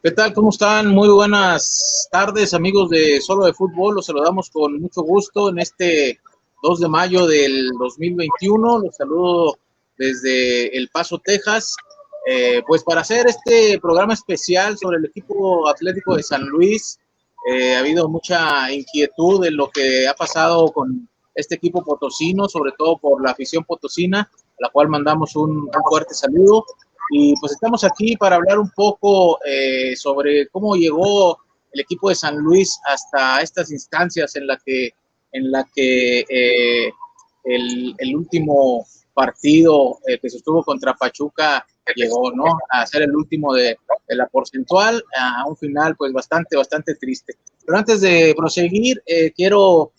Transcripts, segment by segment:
¿Qué tal? ¿Cómo están? Muy buenas tardes, amigos de Solo de Fútbol. Los saludamos con mucho gusto en este 2 de mayo del 2021. Los saludo desde El Paso, Texas. Pues para hacer este programa especial sobre el equipo atlético de San Luis, ha habido mucha inquietud en lo que ha pasado con este equipo potosino, sobre todo por la afición potosina, a la cual mandamos un fuerte saludo. Y pues estamos aquí para hablar un poco sobre cómo llegó el equipo de San Luis hasta estas instancias en la que el último partido que se estuvo contra Pachuca llegó, ¿no? A ser el último de la porcentual, a un final pues bastante triste. Pero antes de proseguir, quiero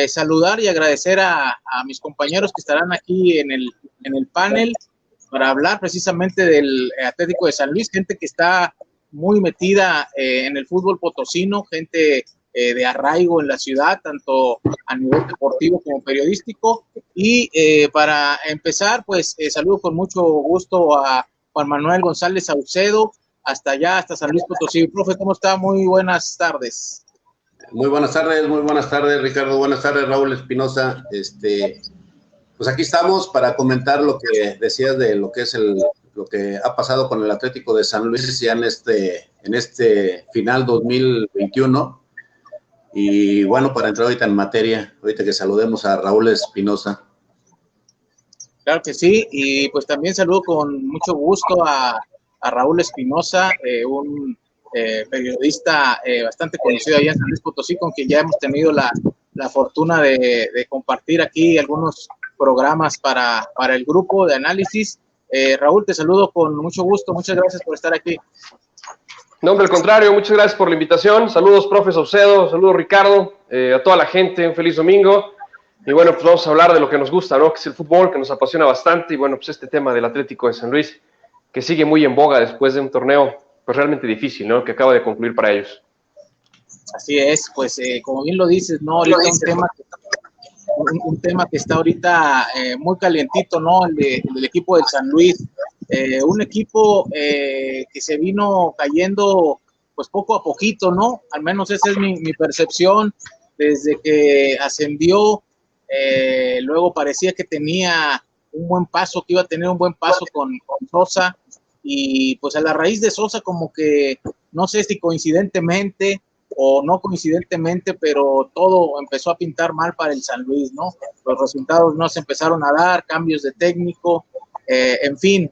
saludar y agradecer a mis compañeros que estarán aquí en el panel para hablar precisamente del Atlético de San Luis, gente que está muy metida en el fútbol potosino, gente de arraigo en la ciudad, tanto a nivel deportivo como periodístico. Y para empezar, pues saludo con mucho gusto a Juan Manuel González Saucedo, hasta allá, hasta San Luis Potosí. Profe, ¿cómo está? Muy buenas tardes. Muy buenas tardes, Ricardo. Buenas tardes, Raúl Espinosa. Pues aquí estamos para comentar lo que decías de lo que es lo que ha pasado con el Atlético de San Luis ya en este final 2021. Y bueno, para entrar ahorita en materia, ahorita que saludemos a Raúl Espinosa. Claro que sí, y pues también saludo con mucho gusto a Raúl Espinosa, un periodista bastante conocido allá en San Luis Potosí, con quien ya hemos tenido la fortuna de compartir aquí algunos programas para el grupo de análisis. Raúl, te saludo con mucho gusto, muchas gracias por estar aquí. No, hombre, al contrario, muchas gracias por la invitación. Saludos, profe Saucedo, saludos, Ricardo, a toda la gente, un feliz domingo. Y bueno, pues vamos a hablar de lo que nos gusta, ¿no? Que es el fútbol, que nos apasiona bastante. Y bueno, pues este tema del Atlético de San Luis, que sigue muy en boga después de un torneo pues realmente difícil, ¿no? Que acaba de concluir para ellos. Así es, pues como bien lo dices, ¿no? Ahorita un tema que está ahorita muy calientito, ¿no? El del equipo del San Luis. Un equipo que se vino cayendo pues poco a poquito, ¿no? Al menos esa es mi percepción desde que ascendió. Luego parecía que tenía un buen paso, que iba a tener un buen paso con Sosa, y pues a la raíz de Sosa como que no sé si coincidentemente o no coincidentemente, pero todo empezó a pintar mal para el San Luis, ¿no? Los resultados no se empezaron a dar, cambios de técnico, en fin.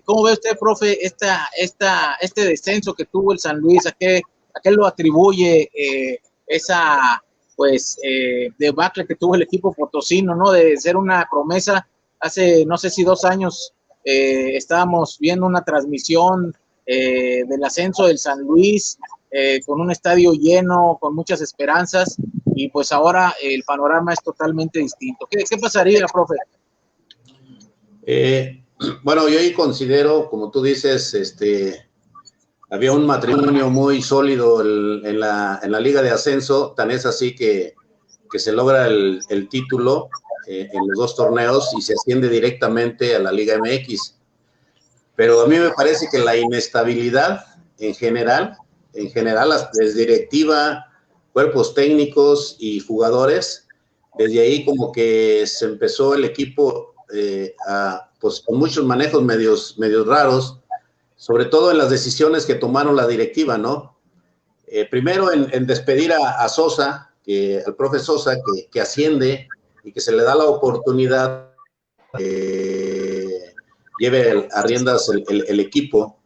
¿Cómo ve usted, profe, este descenso que tuvo el San Luis? ¿A qué lo atribuye esa pues debacle que tuvo el equipo potosino, ¿no? De ser una promesa. Hace no sé si 2 años estábamos viendo una transmisión del ascenso del San Luis, con un estadio lleno, con muchas esperanzas, y pues ahora el panorama es totalmente distinto. ¿Qué pasaría, profe? Bueno, yo ahí considero, como tú dices, había un matrimonio muy sólido en la Liga de Ascenso, tan es así que se logra el título en los 2 torneos y se asciende directamente a la Liga MX. Pero a mí me parece que la inestabilidad en general, desde directiva, cuerpos técnicos y jugadores, desde ahí como que se empezó el equipo pues con muchos manejos medios raros, sobre todo en las decisiones que tomaron la directiva, ¿no? Primero en despedir a Sosa, al profe Sosa, que asciende y que se le da la oportunidad lleve a riendas el equipo,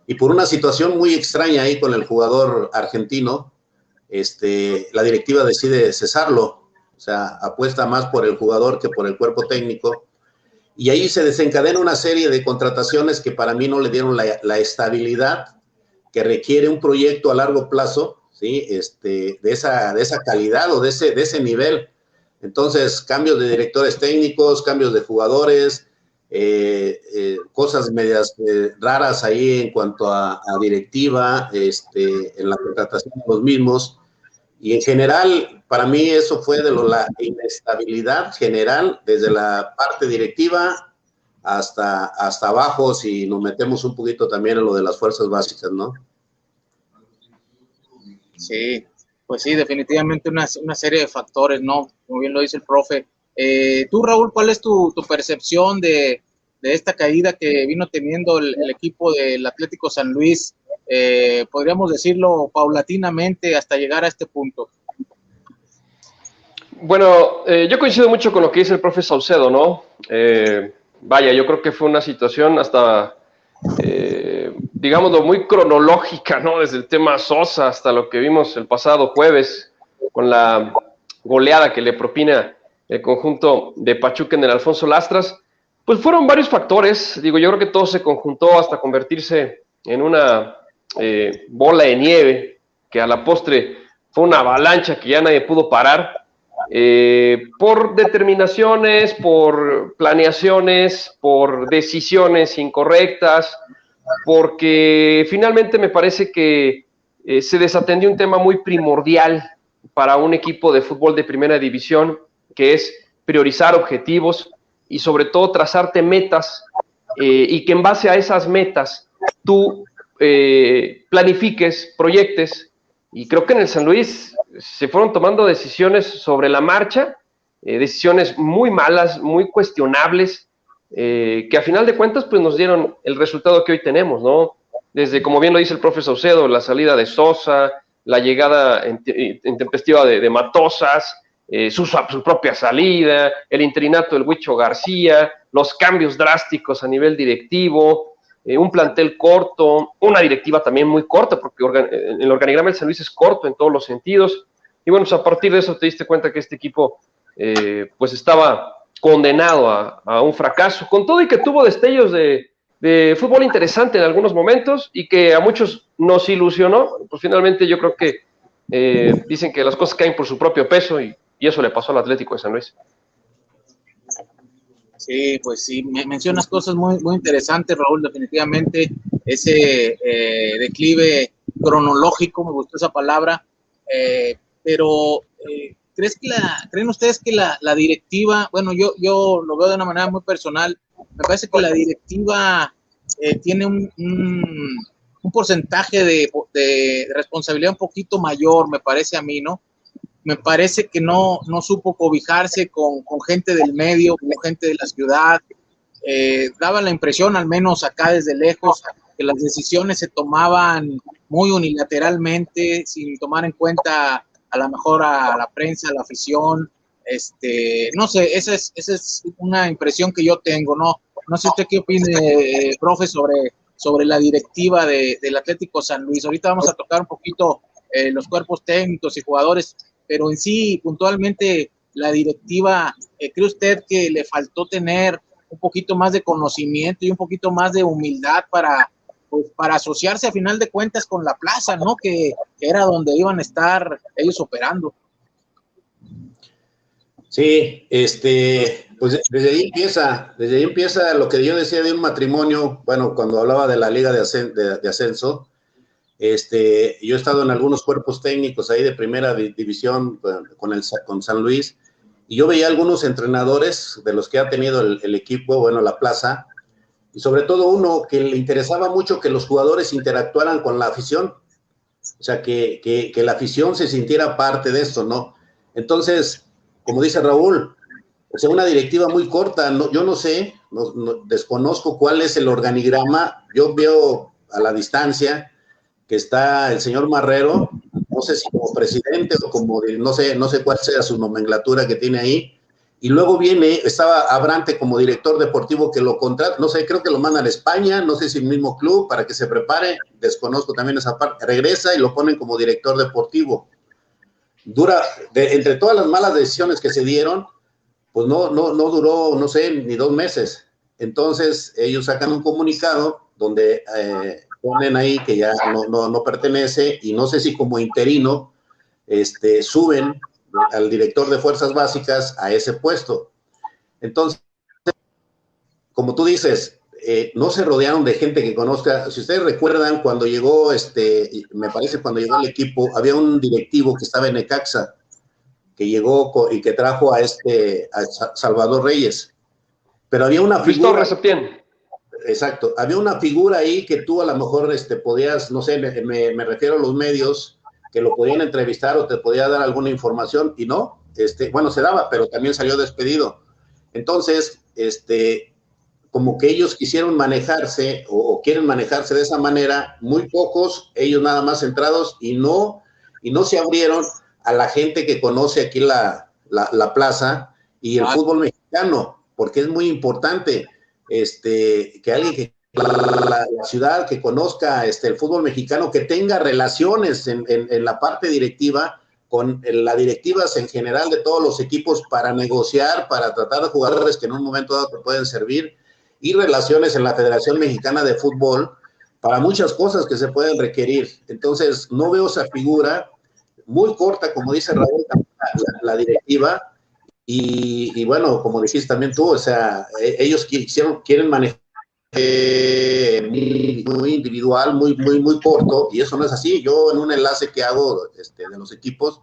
y por una situación muy extraña ahí con el jugador argentino, la directiva decide cesarlo, o sea, apuesta más por el jugador que por el cuerpo técnico, y ahí se desencadena una serie de contrataciones que para mí no le dieron la estabilidad que requiere un proyecto a largo plazo, ¿sí? De esa calidad o de ese nivel. Entonces, cambios de directores técnicos, cambios de jugadores, cosas medias raras ahí en cuanto a directiva, en la contratación de los mismos. Y en general, para mí eso fue la inestabilidad general, desde la parte directiva hasta abajo, si nos metemos un poquito también en lo de las fuerzas básicas, ¿no? Sí, pues sí, definitivamente una serie de factores, ¿no? Como bien lo dice el profe. Tú, Raúl, ¿cuál es tu percepción de esta caída que vino teniendo el equipo del Atlético San Luis? Podríamos decirlo paulatinamente hasta llegar a este punto. Bueno, yo coincido mucho con lo que dice el profe Saucedo, ¿no? Vaya, yo creo que fue una situación hasta, digámoslo, muy cronológica, ¿no? Desde el tema Sosa hasta lo que vimos el pasado jueves con la goleada que le propina el conjunto de Pachuca en el Alfonso Lastras. Pues fueron varios factores, digo, yo creo que todo se conjuntó hasta convertirse en una bola de nieve, que a la postre fue una avalancha que ya nadie pudo parar. Por determinaciones, por planeaciones, por decisiones incorrectas, porque finalmente me parece que se desatendió un tema muy primordial para un equipo de fútbol de primera división, que es priorizar objetivos y sobre todo trazarte metas y que en base a esas metas tú planifiques, proyectes. Y creo que en el San Luis se fueron tomando decisiones sobre la marcha, decisiones muy malas, muy cuestionables, que a final de cuentas pues nos dieron el resultado que hoy tenemos, ¿no? Desde, como bien lo dice el profe Saucedo, la salida de Sosa, la llegada intempestiva de Matosas, su propia salida, el interinato del Huicho García, los cambios drásticos a nivel directivo, un plantel corto, una directiva también muy corta, porque el organigrama del San Luis es corto en todos los sentidos. Y bueno, pues a partir de eso te diste cuenta que este equipo pues estaba condenado a un fracaso, con todo y que tuvo destellos de fútbol interesante en algunos momentos y que a muchos nos ilusionó. Pues finalmente yo creo que dicen que las cosas caen por su propio peso y eso le pasó al Atlético de San Luis. Sí, pues sí, mencionas cosas muy, muy interesantes, Raúl, definitivamente ese declive cronológico, me gustó esa palabra, pero ¿creen ustedes que la directiva, bueno, yo lo veo de una manera muy personal, me parece que la directiva tiene un porcentaje de responsabilidad un poquito mayor, me parece a mí, ¿no? Me parece que no supo cobijarse con gente del medio, con gente de la ciudad. Daba la impresión, al menos acá desde lejos, que las decisiones se tomaban muy unilateralmente, sin tomar en cuenta a lo mejor a la prensa, a la afición. No sé, esa es una impresión que yo tengo, ¿no? No sé usted qué opine, profe, sobre la directiva del Atlético San Luis. Ahorita vamos a tocar un poquito los cuerpos técnicos y jugadores, pero en sí, puntualmente, la directiva, ¿cree usted que le faltó tener un poquito más de conocimiento y un poquito más de humildad para asociarse a final de cuentas con la plaza, ¿no? Que era donde iban a estar ellos operando? Sí, pues desde ahí empieza lo que yo decía de un matrimonio, bueno, cuando hablaba de la liga de ascenso. Yo he estado en algunos cuerpos técnicos ahí de primera división con San Luis, y yo veía algunos entrenadores de los que ha tenido el equipo, bueno, la plaza, y sobre todo uno que le interesaba mucho que los jugadores interactuaran con la afición, o sea, que la afición se sintiera parte de esto, ¿no? Entonces, como dice Raúl, o sea, una directiva muy corta, yo no sé, desconozco cuál es el organigrama, yo veo a la distancia que está el señor Marrero, no sé si como presidente o como, no sé cuál sea su nomenclatura que tiene ahí, y luego estaba Abrante como director deportivo que lo contrata, no sé, creo que lo mandan a España, no sé si el mismo club, para que se prepare, desconozco también esa parte, regresa y lo ponen como director deportivo. Entre todas las malas decisiones que se dieron, pues no duró, no sé, ni 2 meses. Entonces ellos sacan un comunicado donde ponen ahí que ya no pertenece, y no sé si como interino suben al director de fuerzas básicas a ese puesto. Entonces, como tú dices, no se rodearon de gente que conozca. Si ustedes recuerdan, cuando llegó, me parece cuando llegó el equipo, había un directivo que estaba en Necaxa, que llegó y que trajo a Salvador Reyes. Pero había una figura... Luis Torres Septién. Exacto. Había una figura ahí que tú a lo mejor podías, no sé, me refiero a los medios, que lo podían entrevistar o te podía dar alguna información, y no, bueno, se daba, pero también salió despedido. Entonces, como que ellos quisieron manejarse o quieren manejarse de esa manera, muy pocos, ellos nada más centrados, y no se abrieron a la gente que conoce aquí la plaza y el fútbol mexicano, porque es muy importante que alguien que la ciudad, que conozca el fútbol mexicano, que tenga relaciones en la parte directiva, con las directivas en general de todos los equipos, para negociar, para tratar de jugadores que en un momento dado te pueden servir, y relaciones en la Federación Mexicana de Fútbol para muchas cosas que se pueden requerir. Entonces, no veo esa figura, muy corta, como dice Raúl, la directiva, y bueno, como dijiste también tú, o sea, ellos quieren manejar muy individual, muy corto, y eso no es así. Yo en un enlace que hago de los equipos,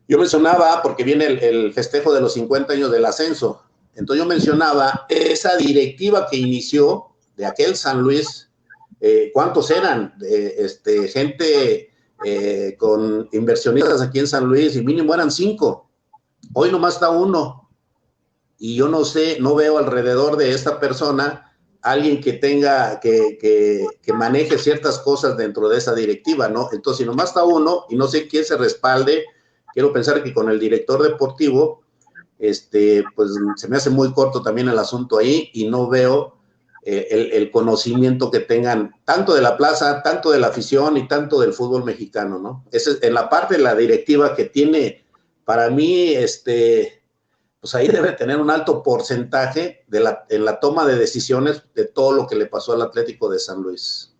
yo mencionaba, porque viene el festejo de los 50 años del ascenso, entonces yo mencionaba esa directiva que inició de aquel San Luis, ¿cuántos eran? Gente con inversionistas aquí en San Luis, y mínimo eran 5, hoy nomás está 1, y yo no sé, no veo alrededor de esta persona alguien que tenga, que maneje ciertas cosas dentro de esa directiva, ¿no? Entonces, si nomás está 1, y no sé quién se respalde, quiero pensar que con el director deportivo, pues se me hace muy corto también el asunto ahí, y no veo el conocimiento que tengan tanto de la plaza, tanto de la afición y tanto del fútbol mexicano, ¿no? Esa es en la parte de la directiva que tiene, para mí, pues ahí debe tener un alto porcentaje en la toma de decisiones de todo lo que le pasó al Atlético de San Luis.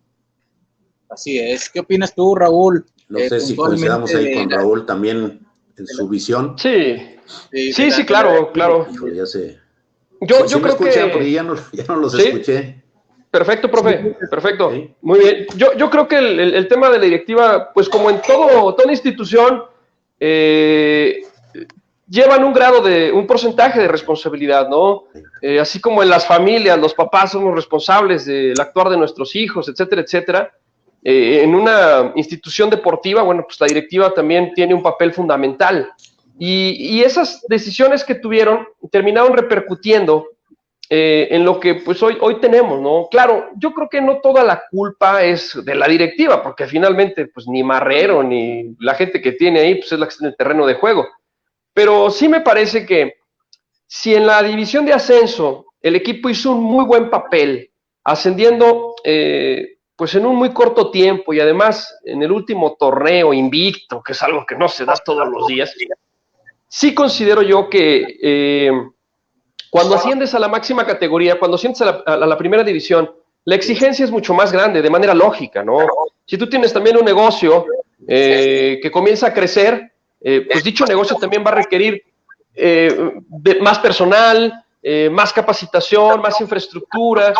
Así es. ¿Qué opinas tú, Raúl? No sé si coincidamos ahí con Raúl también en su visión. Sí, claro. Ya sé. Yo creo que... Ya no los escuché. Perfecto, profe, perfecto. ¿Sí? Muy bien. Yo creo que el tema de la directiva, pues como en toda institución, llevan un porcentaje de responsabilidad, ¿no? Así como en las familias, los papás somos responsables del actuar de nuestros hijos, etcétera, etcétera. En una institución deportiva, bueno, pues la directiva también tiene un papel fundamental. Y esas decisiones que tuvieron terminaron repercutiendo en lo que pues hoy tenemos, ¿no? Claro, yo creo que no toda la culpa es de la directiva, porque finalmente pues ni Marrero ni la gente que tiene ahí pues es la que está en el terreno de juego. Pero sí me parece que si en la división de ascenso el equipo hizo un muy buen papel, ascendiendo pues en un muy corto tiempo, y además en el último torneo invicto, que es algo que no se da todos los días, sí considero yo que cuando asciendes a la máxima categoría, cuando asciendes a la primera división, la exigencia es mucho más grande, de manera lógica, ¿no? Si tú tienes también un negocio que comienza a crecer, pues dicho negocio también va a requerir más personal, más capacitación, más infraestructura,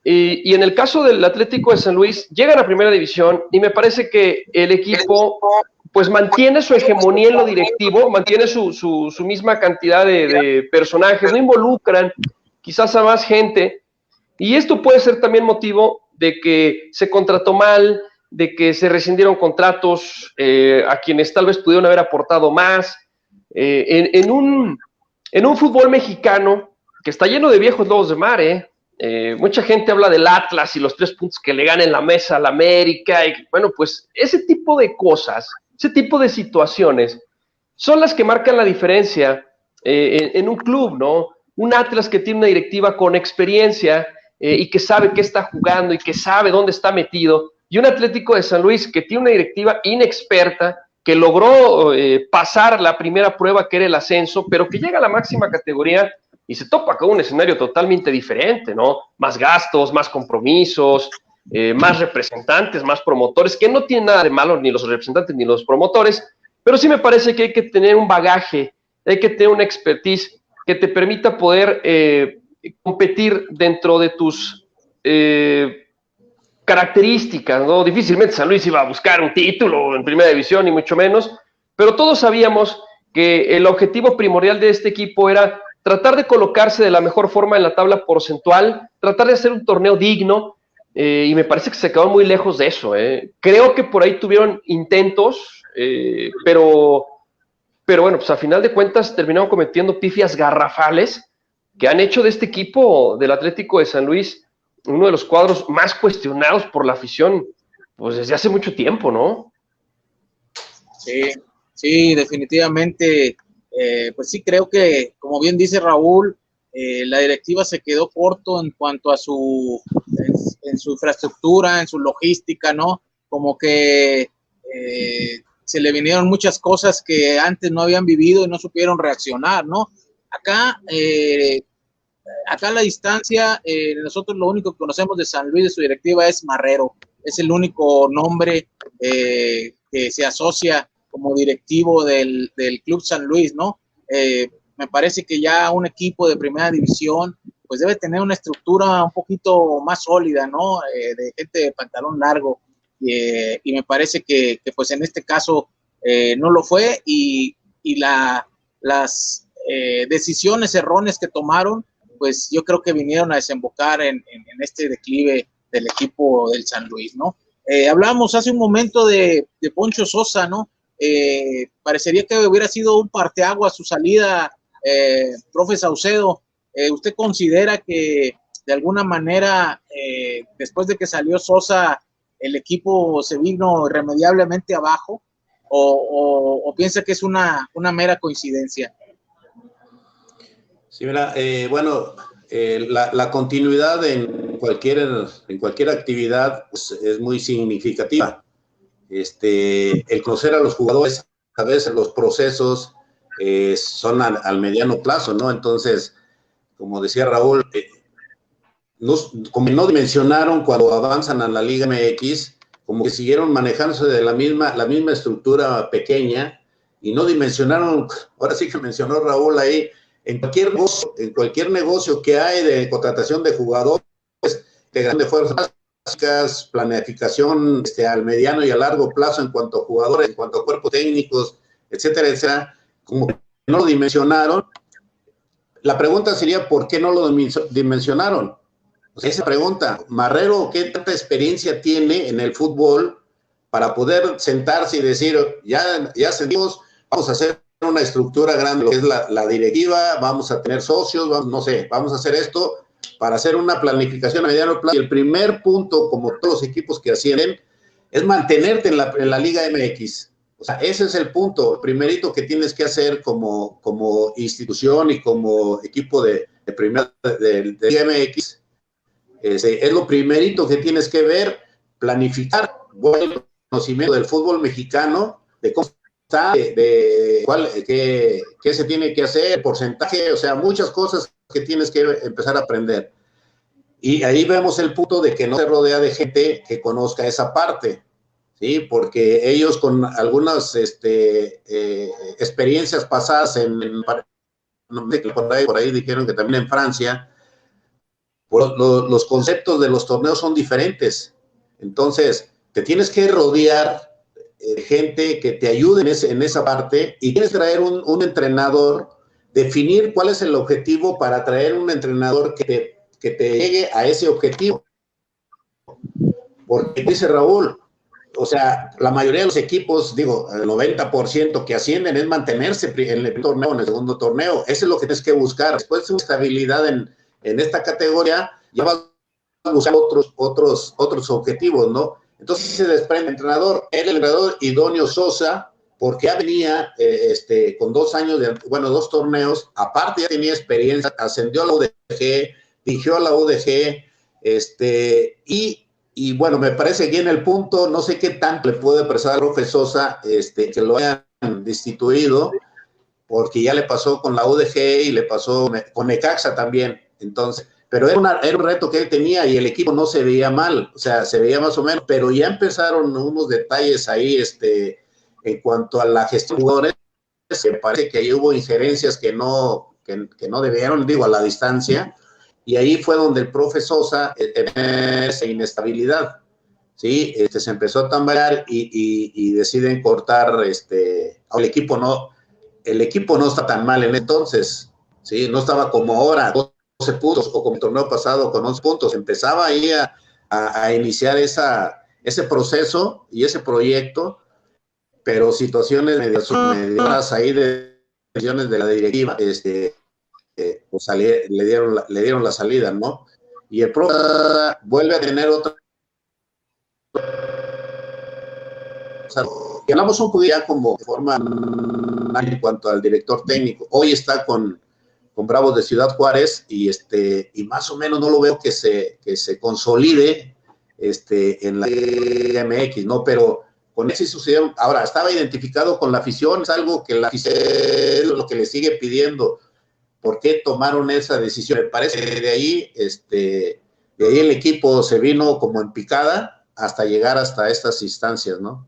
y en el caso del Atlético de San Luis, llegan a primera división, y me parece que el equipo pues mantiene su hegemonía en lo directivo, mantiene su misma cantidad de personajes, no involucran quizás a más gente, y esto puede ser también motivo de que se contrató mal, de que se rescindieron contratos a quienes tal vez pudieron haber aportado más, en un fútbol mexicano que está lleno de viejos lobos de mar, mucha gente habla del Atlas y los 3 puntos que le gana en la mesa al América, y bueno, pues ese tipo de cosas, ese tipo de situaciones son las que marcan la diferencia en un club, ¿no? Un Atlas que tiene una directiva con experiencia y que sabe qué está jugando y que sabe dónde está metido, y un Atlético de San Luis que tiene una directiva inexperta, que logró pasar la primera prueba, que era el ascenso, pero que llega a la máxima categoría y se topa con un escenario totalmente diferente, ¿no? Más gastos, más compromisos, más representantes, más promotores, que no tienen nada de malo ni los representantes ni los promotores, pero sí me parece que hay que tener un bagaje, hay que tener una expertise que te permita poder competir dentro de tus características, ¿no? Difícilmente San Luis iba a buscar un título en primera división, ni mucho menos, pero todos sabíamos que el objetivo primordial de este equipo era tratar de colocarse de la mejor forma en la tabla porcentual, tratar de hacer un torneo digno, y me parece que se quedó muy lejos de eso. Creo que por ahí tuvieron intentos, pero bueno, pues a final de cuentas terminaron cometiendo pifias garrafales que han hecho de este equipo del Atlético de San Luis uno de los cuadros más cuestionados por la afición, pues desde hace mucho tiempo, ¿no? Sí, definitivamente. Pues sí, creo que, como bien dice Raúl, la directiva se quedó corto en cuanto a en su infraestructura, en su logística, ¿no? Como que se le vinieron muchas cosas que antes no habían vivido y no supieron reaccionar, ¿no? Acá a la distancia, nosotros lo único que conocemos de San Luis, de su directiva, es Marrero. Es el único nombre que se asocia como directivo del Club San Luis, ¿no? Me parece que ya un equipo de primera división pues debe tener una estructura un poquito más sólida, ¿no? De gente de pantalón largo. Y me parece que pues en este caso no lo fue y las decisiones erróneas que tomaron, pues yo creo que vinieron a desembocar en este declive del equipo del San Luis, ¿no? Hablábamos hace un momento de Poncho Sosa, ¿no? Parecería que hubiera sido un parteaguas su salida, profe Saucedo. ¿Usted considera que de alguna manera, después de que salió Sosa, el equipo se vino irremediablemente abajo? ¿O piensa que es una mera coincidencia? Sí, mira, bueno, la continuidad en cualquier actividad pues, es muy significativa. El conocer a los jugadores, a veces los procesos son al mediano plazo, ¿no? Entonces, como decía Raúl, como no dimensionaron cuando avanzan a la Liga MX, como que siguieron manejándose de la misma estructura pequeña y no dimensionaron, ahora sí que mencionó Raúl ahí, en cualquier negocio que hay de contratación de jugadores, de fuerzas básicas, planificación al mediano y a largo plazo en cuanto a jugadores, en cuanto a cuerpos técnicos, etcétera, etcétera, como que no lo dimensionaron. La pregunta sería, ¿por qué no lo dimensionaron? O sea, esa pregunta, Marrero, ¿qué tanta experiencia tiene en el fútbol para poder sentarse y decir, ya sentimos, vamos a hacer una estructura grande, lo que es la directiva, vamos a tener socios, vamos a hacer esto para hacer una planificación a mediano plazo? Y el primer punto, como todos los equipos que ascienden, es mantenerte en la Liga MX. O sea, ese es el punto, primerito que tienes que hacer como institución y como equipo de Liga MX. Es lo primerito que tienes que ver, planificar, buen conocimiento del fútbol mexicano, de cómo está, qué se tiene que hacer, porcentaje, o sea, muchas cosas que tienes que empezar a aprender. Y ahí vemos el punto de que no se rodea de gente que conozca esa parte, ¿sí? Porque ellos con algunas experiencias pasadas por ahí dijeron que también en Francia, los conceptos de los torneos son diferentes. Entonces, te tienes que rodear de gente que te ayude en esa parte y tienes que traer un entrenador, definir cuál es el objetivo para traer un entrenador que te llegue a ese objetivo. Porque dice Raúl, o sea, la mayoría de los equipos, digo, el 90% que ascienden es mantenerse en el torneo, en el segundo torneo. Eso es lo que tienes que buscar. Después de una estabilidad en esta categoría, ya vas a buscar otros objetivos, ¿no? Entonces se desprende el entrenador idóneo Sosa, porque ya venía con 2 años, dos torneos, aparte ya tenía experiencia, ascendió a la UDG, dirigió a la UDG, y bueno, me parece que en el punto, no sé qué tanto le puede prestar al profe Sosa, que lo hayan destituido, porque ya le pasó con la UDG y le pasó con Necaxa también. Entonces, pero era un reto que él tenía y el equipo no se veía mal, o sea, se veía más o menos, pero ya empezaron unos detalles ahí, en cuanto a la gestión de jugadores, que parece que ahí hubo injerencias que no debieron, digo, a la distancia, y ahí fue donde el profe Sosa esa inestabilidad, ¿sí? Se empezó a tambalear y deciden cortar, el equipo no está tan mal en entonces, ¿sí? No estaba como ahora, 12 puntos, o como el torneo pasado con 11 puntos. Empezaba ahí a iniciar ese proceso y ese proyecto, pero situaciones medio raras ahí de decisiones de la directiva, pues le dieron la salida, ¿no? Y el profe vuelve a tener otra. O sea, hablamos un poquito ya como de forma en cuanto al director técnico. Hoy está con Bravos de Ciudad Juárez y más o menos no lo veo que se consolide en la MX, ¿no? Pero con eso sí sucedió. Ahora, estaba identificado con la afición, es algo que la afición es lo que le sigue pidiendo. ¿Por qué tomaron esa decisión? Me parece que de ahí el equipo se vino como en picada hasta llegar hasta estas instancias, ¿no?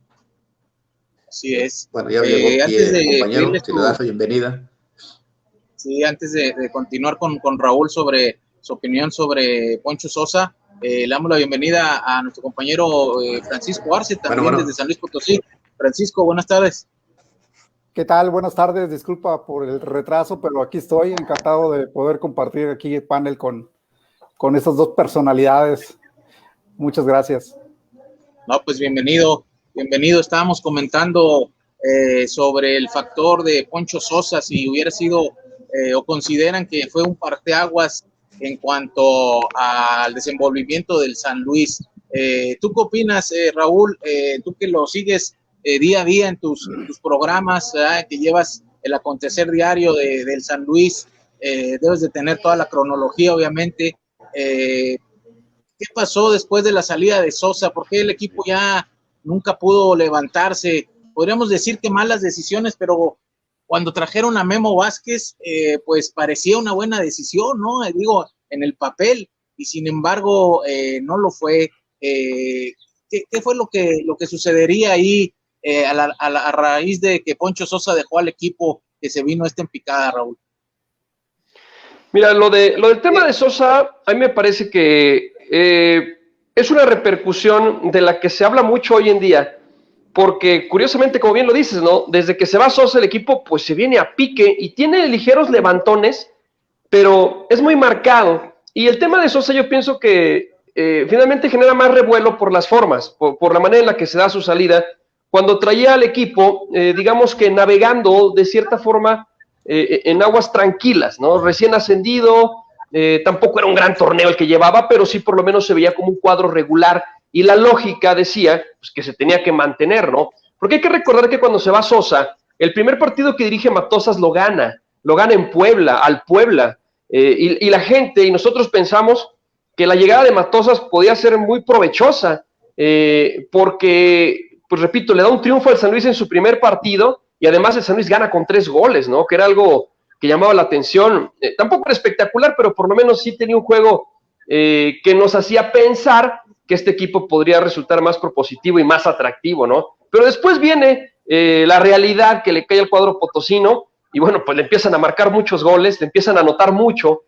Así es. Bueno, ya llegó aquí el compañero, que le da la bienvenida. Sí, antes de continuar con Raúl sobre su opinión sobre Poncho Sosa, le damos la bienvenida a nuestro compañero Francisco Arce, también desde San Luis Potosí. Francisco, buenas tardes. ¿Qué tal? Buenas tardes, disculpa por el retraso, pero aquí estoy, encantado de poder compartir aquí el panel con estas dos personalidades. Muchas gracias. No, pues bienvenido. Estábamos comentando sobre el factor de Poncho Sosa, si hubiera sido o consideran que fue un parteaguas en cuanto al desenvolvimiento del San Luis. ¿Tú qué opinas, Raúl? Tú que lo sigues día a día en tus programas, que llevas el acontecer diario del San Luis, debes de tener toda la cronología, obviamente. ¿Qué pasó después de la salida de Sosa? ¿Por qué el equipo ya nunca pudo levantarse? Podríamos decir que malas decisiones, pero cuando trajeron a Memo Vázquez, pues parecía una buena decisión, ¿no? Digo, en el papel, y sin embargo no lo fue. ¿Qué fue lo que sucedería ahí a raíz de que Poncho Sosa dejó al equipo que se vino en picada, Raúl? Mira, lo del tema de Sosa, a mí me parece que es una repercusión de la que se habla mucho hoy en día, porque curiosamente, como bien lo dices, ¿no? Desde que se va Sosa el equipo, pues se viene a pique y tiene ligeros levantones, pero es muy marcado. Y el tema de Sosa yo pienso que finalmente genera más revuelo por las formas, por la manera en la que se da su salida, cuando traía al equipo, digamos que navegando de cierta forma en aguas tranquilas, ¿no? Recién ascendido, tampoco era un gran torneo el que llevaba, pero sí por lo menos se veía como un cuadro regular, y la lógica decía pues, que se tenía que mantener, ¿no? Porque hay que recordar que cuando se va Sosa, el primer partido que dirige Matosas lo gana en Puebla, al Puebla, y la gente, y nosotros pensamos que la llegada de Matosas podía ser muy provechosa, porque, pues repito, le da un triunfo al San Luis en su primer partido, y además el San Luis gana con 3 goles, ¿no? Que era algo que llamaba la atención, tampoco era espectacular, pero por lo menos sí tenía un juego que nos hacía pensar que este equipo podría resultar más propositivo y más atractivo, ¿no? Pero después viene la realidad que le cae al cuadro potosino, y bueno, pues le empiezan a marcar muchos goles, le empiezan a anotar mucho,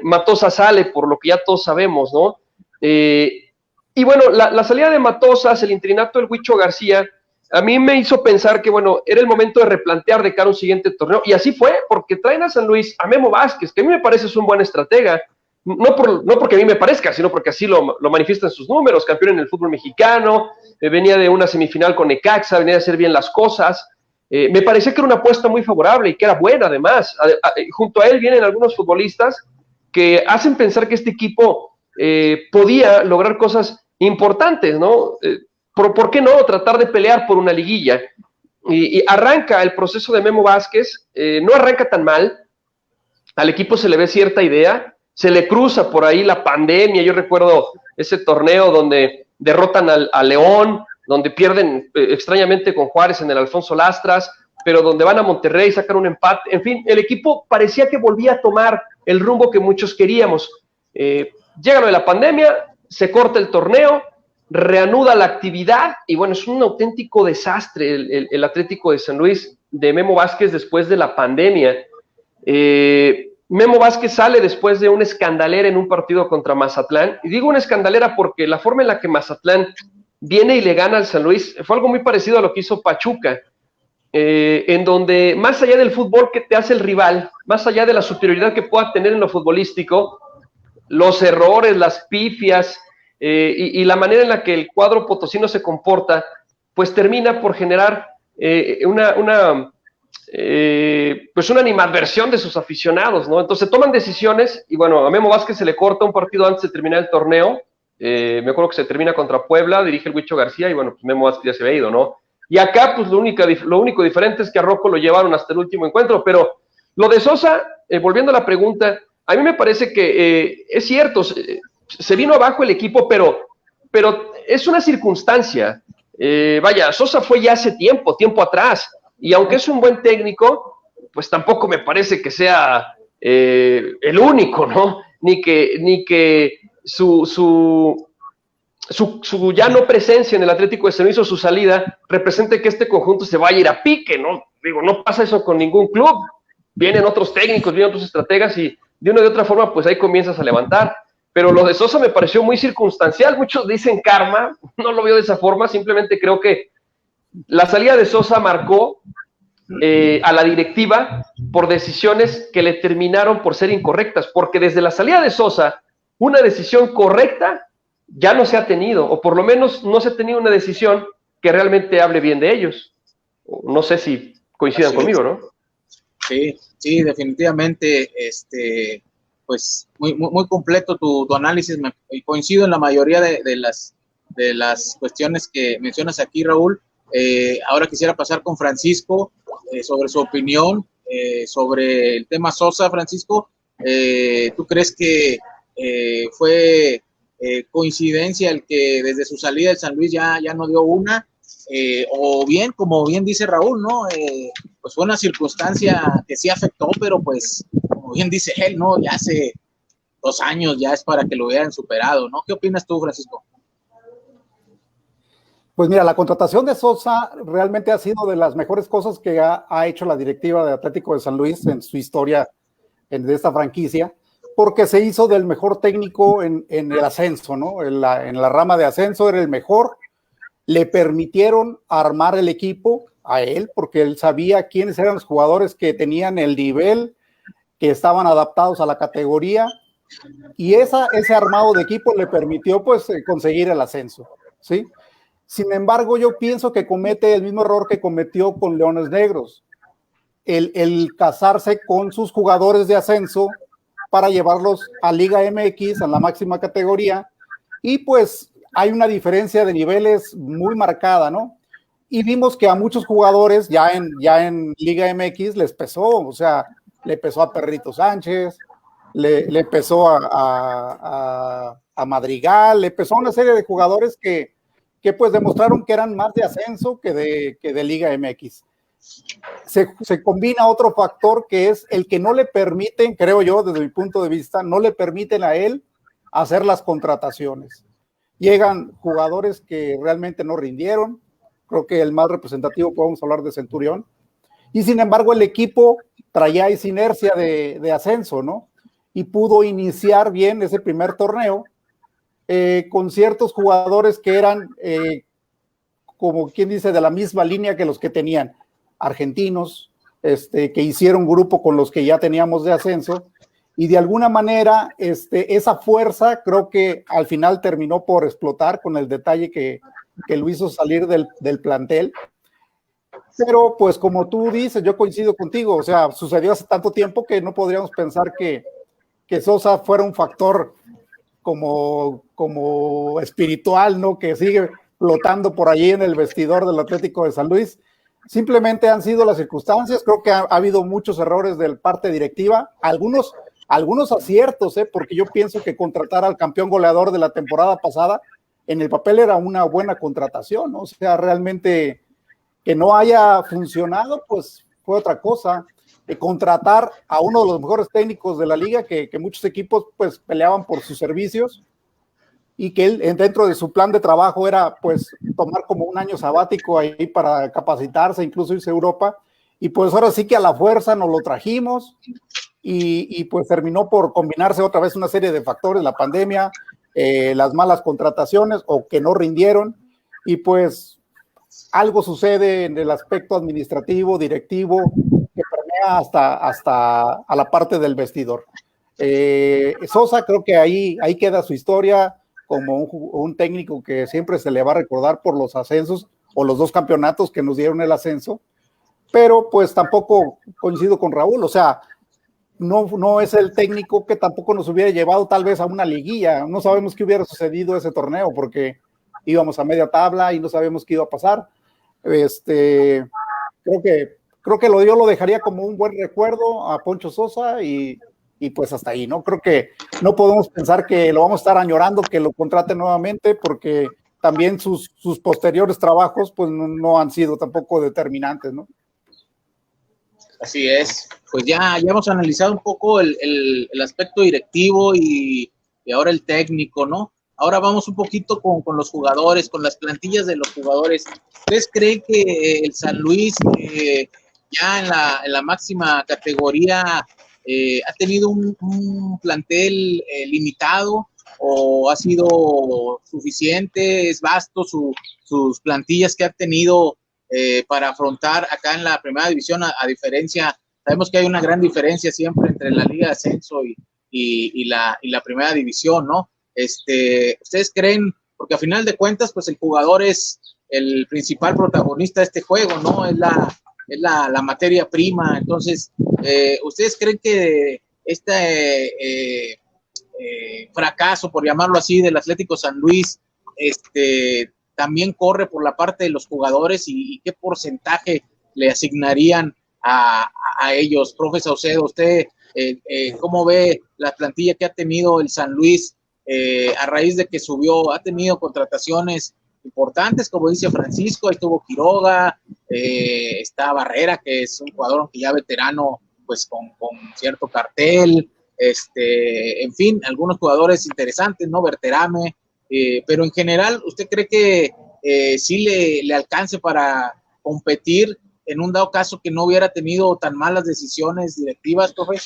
Matosa sale, por lo que ya todos sabemos, ¿no? Y bueno, la salida de Matosas, el interinato del Huicho García, a mí me hizo pensar que, bueno, era el momento de replantear de cara a un siguiente torneo, y así fue, porque traen a San Luis a Memo Vázquez, que a mí me parece es un buen estratega, no porque a mí me parezca, sino porque así lo manifiestan sus números, campeón en el fútbol mexicano, venía de una semifinal con Necaxa, venía de hacer bien las cosas, me parecía que era una apuesta muy favorable y que era buena además. Junto a él vienen algunos futbolistas que hacen pensar que este equipo podía lograr cosas importantes, ¿no? ¿Por qué no tratar de pelear por una liguilla? Y arranca el proceso de Memo Vázquez, no arranca tan mal, al equipo se le ve cierta idea, se le cruza por ahí la pandemia. Yo recuerdo ese torneo donde derrotan a León, donde pierden extrañamente con Juárez en el Alfonso Lastras, pero donde van a Monterrey, sacan un empate. En fin, el equipo parecía que volvía a tomar el rumbo que muchos queríamos. Llega lo de la pandemia, se corta el torneo, reanuda la actividad, y bueno, es un auténtico desastre el Atlético de San Luis de Memo Vázquez después de la pandemia. Memo Vázquez sale después de una escandalera en un partido contra Mazatlán, y digo una escandalera porque la forma en la que Mazatlán viene y le gana al San Luis fue algo muy parecido a lo que hizo Pachuca, en donde más allá del fútbol que te hace el rival, más allá de la superioridad que pueda tener en lo futbolístico, los errores, las pifias y la manera en la que el cuadro potosino se comporta, pues termina por generar pues una animadversión de sus aficionados, ¿no? Entonces toman decisiones y bueno, a Memo Vázquez se le corta un partido antes de terminar el torneo. Me acuerdo que se termina contra Puebla, dirige el Huicho García y bueno, pues Memo Vázquez ya se había ido, ¿no? Y acá pues lo único diferente es que a Rocco lo llevaron hasta el último encuentro, pero lo de Sosa, volviendo a la pregunta, a mí me parece que es cierto, se vino abajo el equipo, pero es una circunstancia. Vaya, Sosa fue ya hace tiempo atrás, y aunque es un buen técnico, pues tampoco me parece que sea el único, ¿no? Ni que su ya no presencia en el Atlético de San Luis o su salida represente que este conjunto se vaya a ir a pique, ¿no? Digo, no pasa eso con ningún club. Vienen otros técnicos, vienen otros estrategas y de una u otra forma, pues ahí comienzas a levantar. Pero lo de Sosa me pareció muy circunstancial. Muchos dicen karma, no lo veo de esa forma, simplemente creo que la salida de Sosa marcó a la directiva por decisiones que le terminaron por ser incorrectas, porque desde la salida de Sosa, una decisión correcta ya no se ha tenido, o por lo menos no se ha tenido una decisión que realmente hable bien de ellos. No sé si coincidan conmigo, ¿no? Sí, definitivamente, pues muy completo tu análisis, coincido en la mayoría de las cuestiones que mencionas aquí, Raúl. Ahora quisiera pasar con Francisco sobre su opinión sobre el tema Sosa. Francisco, ¿tú crees que fue coincidencia el que desde su salida del San Luis ya no dio una? O bien, como bien dice Raúl, ¿no? Pues fue una circunstancia que sí afectó, pero pues, como bien dice él, ¿no? Ya hace 2 años ya es para que lo hubieran superado, ¿no? ¿Qué opinas tú, Francisco? Pues mira, la contratación de Sosa realmente ha sido de las mejores cosas que ha hecho la directiva de Atlético de San Luis en su historia de esta franquicia, porque se hizo del mejor técnico en el ascenso, ¿no? En la rama de ascenso era el mejor. Le permitieron armar el equipo a él, porque él sabía quiénes eran los jugadores que tenían el nivel, que estaban adaptados a la categoría, y ese armado de equipo le permitió pues conseguir el ascenso, ¿sí? Sin embargo, yo pienso que comete el mismo error que cometió con Leones Negros, el casarse con sus jugadores de ascenso para llevarlos a Liga MX, a la máxima categoría, y pues hay una diferencia de niveles muy marcada, ¿no? Y vimos que a muchos jugadores ya en Liga MX les pesó, o sea, le pesó a Perrito Sánchez, le pesó a Madrigal, le pesó a una serie de jugadores que pues demostraron que eran más de ascenso que de Liga MX. Se combina otro factor que es el que no le permiten, creo yo, desde mi punto de vista, no le permiten a él hacer las contrataciones. Llegan jugadores que realmente no rindieron, creo que el más representativo podemos hablar de Centurión, y sin embargo el equipo traía esa inercia de ascenso, ¿no? Y pudo iniciar bien ese primer torneo con ciertos jugadores que eran, como quien dice, de la misma línea que los que tenían, argentinos, que hicieron grupo con los que ya teníamos de ascenso, y de alguna manera esa fuerza creo que al final terminó por explotar con el detalle que lo hizo salir del plantel. Pero pues como tú dices, yo coincido contigo, o sea, sucedió hace tanto tiempo que no podríamos pensar que Sosa fuera un factor como espiritual, ¿no? Que sigue flotando por allí en el vestidor del Atlético de San Luis. Simplemente han sido las circunstancias, creo que ha habido muchos errores de parte directiva, algunos aciertos, porque yo pienso que contratar al campeón goleador de la temporada pasada en el papel era una buena contratación, ¿no? O sea, realmente que no haya funcionado, pues fue otra cosa. Contratar a uno de los mejores técnicos de la liga, que muchos equipos pues peleaban por sus servicios, y que él dentro de su plan de trabajo era pues tomar como un año sabático ahí para capacitarse, incluso irse a Europa, y pues ahora sí que a la fuerza nos lo trajimos, y pues terminó por combinarse otra vez una serie de factores, la pandemia, las malas contrataciones o que no rindieron, y pues algo sucede en el aspecto administrativo, directivo, que permea hasta a la parte del vestidor. Sosa creo que ahí queda su historia como un técnico que siempre se le va a recordar por los ascensos o los 2 campeonatos que nos dieron el ascenso, pero pues tampoco coincido con Raúl, o sea, no es el técnico que tampoco nos hubiera llevado tal vez a una liguilla. No sabemos qué hubiera sucedido ese torneo porque íbamos a media tabla y no sabemos qué iba a pasar. Creo que yo lo dejaría como un buen recuerdo a Poncho Sosa y pues hasta ahí, ¿no? Creo que no podemos pensar que lo vamos a estar añorando, que lo contraten nuevamente, porque también sus posteriores trabajos pues no han sido tampoco determinantes, ¿no? Así es, pues ya hemos analizado un poco el aspecto directivo y ahora el técnico, ¿no? Ahora vamos un poquito con los jugadores, con las plantillas de los jugadores. ¿Ustedes creen que el San Luis ya en la máxima categoría ha tenido un plantel limitado o ha sido suficiente, es vasto sus plantillas que ha tenido para afrontar acá en la primera división, a diferencia, sabemos que hay una gran diferencia siempre entre la Liga de Ascenso y la primera división, ¿no? ¿Ustedes creen, porque a final de cuentas, pues el jugador es el principal protagonista de este juego, ¿no? Es la materia prima, entonces, ¿ustedes creen que este fracaso, por llamarlo así, del Atlético San Luis, también corre por la parte de los jugadores y qué porcentaje le asignarían a ellos? Profe Saucedo, usted ¿cómo ve la plantilla que ha tenido el San Luis a raíz de que subió? Ha tenido contrataciones importantes, como dice Francisco, ahí estuvo Quiroga, está Barrera, que es un jugador aunque ya veterano, pues con cierto cartel, en fin, algunos jugadores interesantes, ¿no? Berterame, pero en general, ¿usted cree que sí le alcance para competir en un dado caso que no hubiera tenido tan malas decisiones directivas, profe?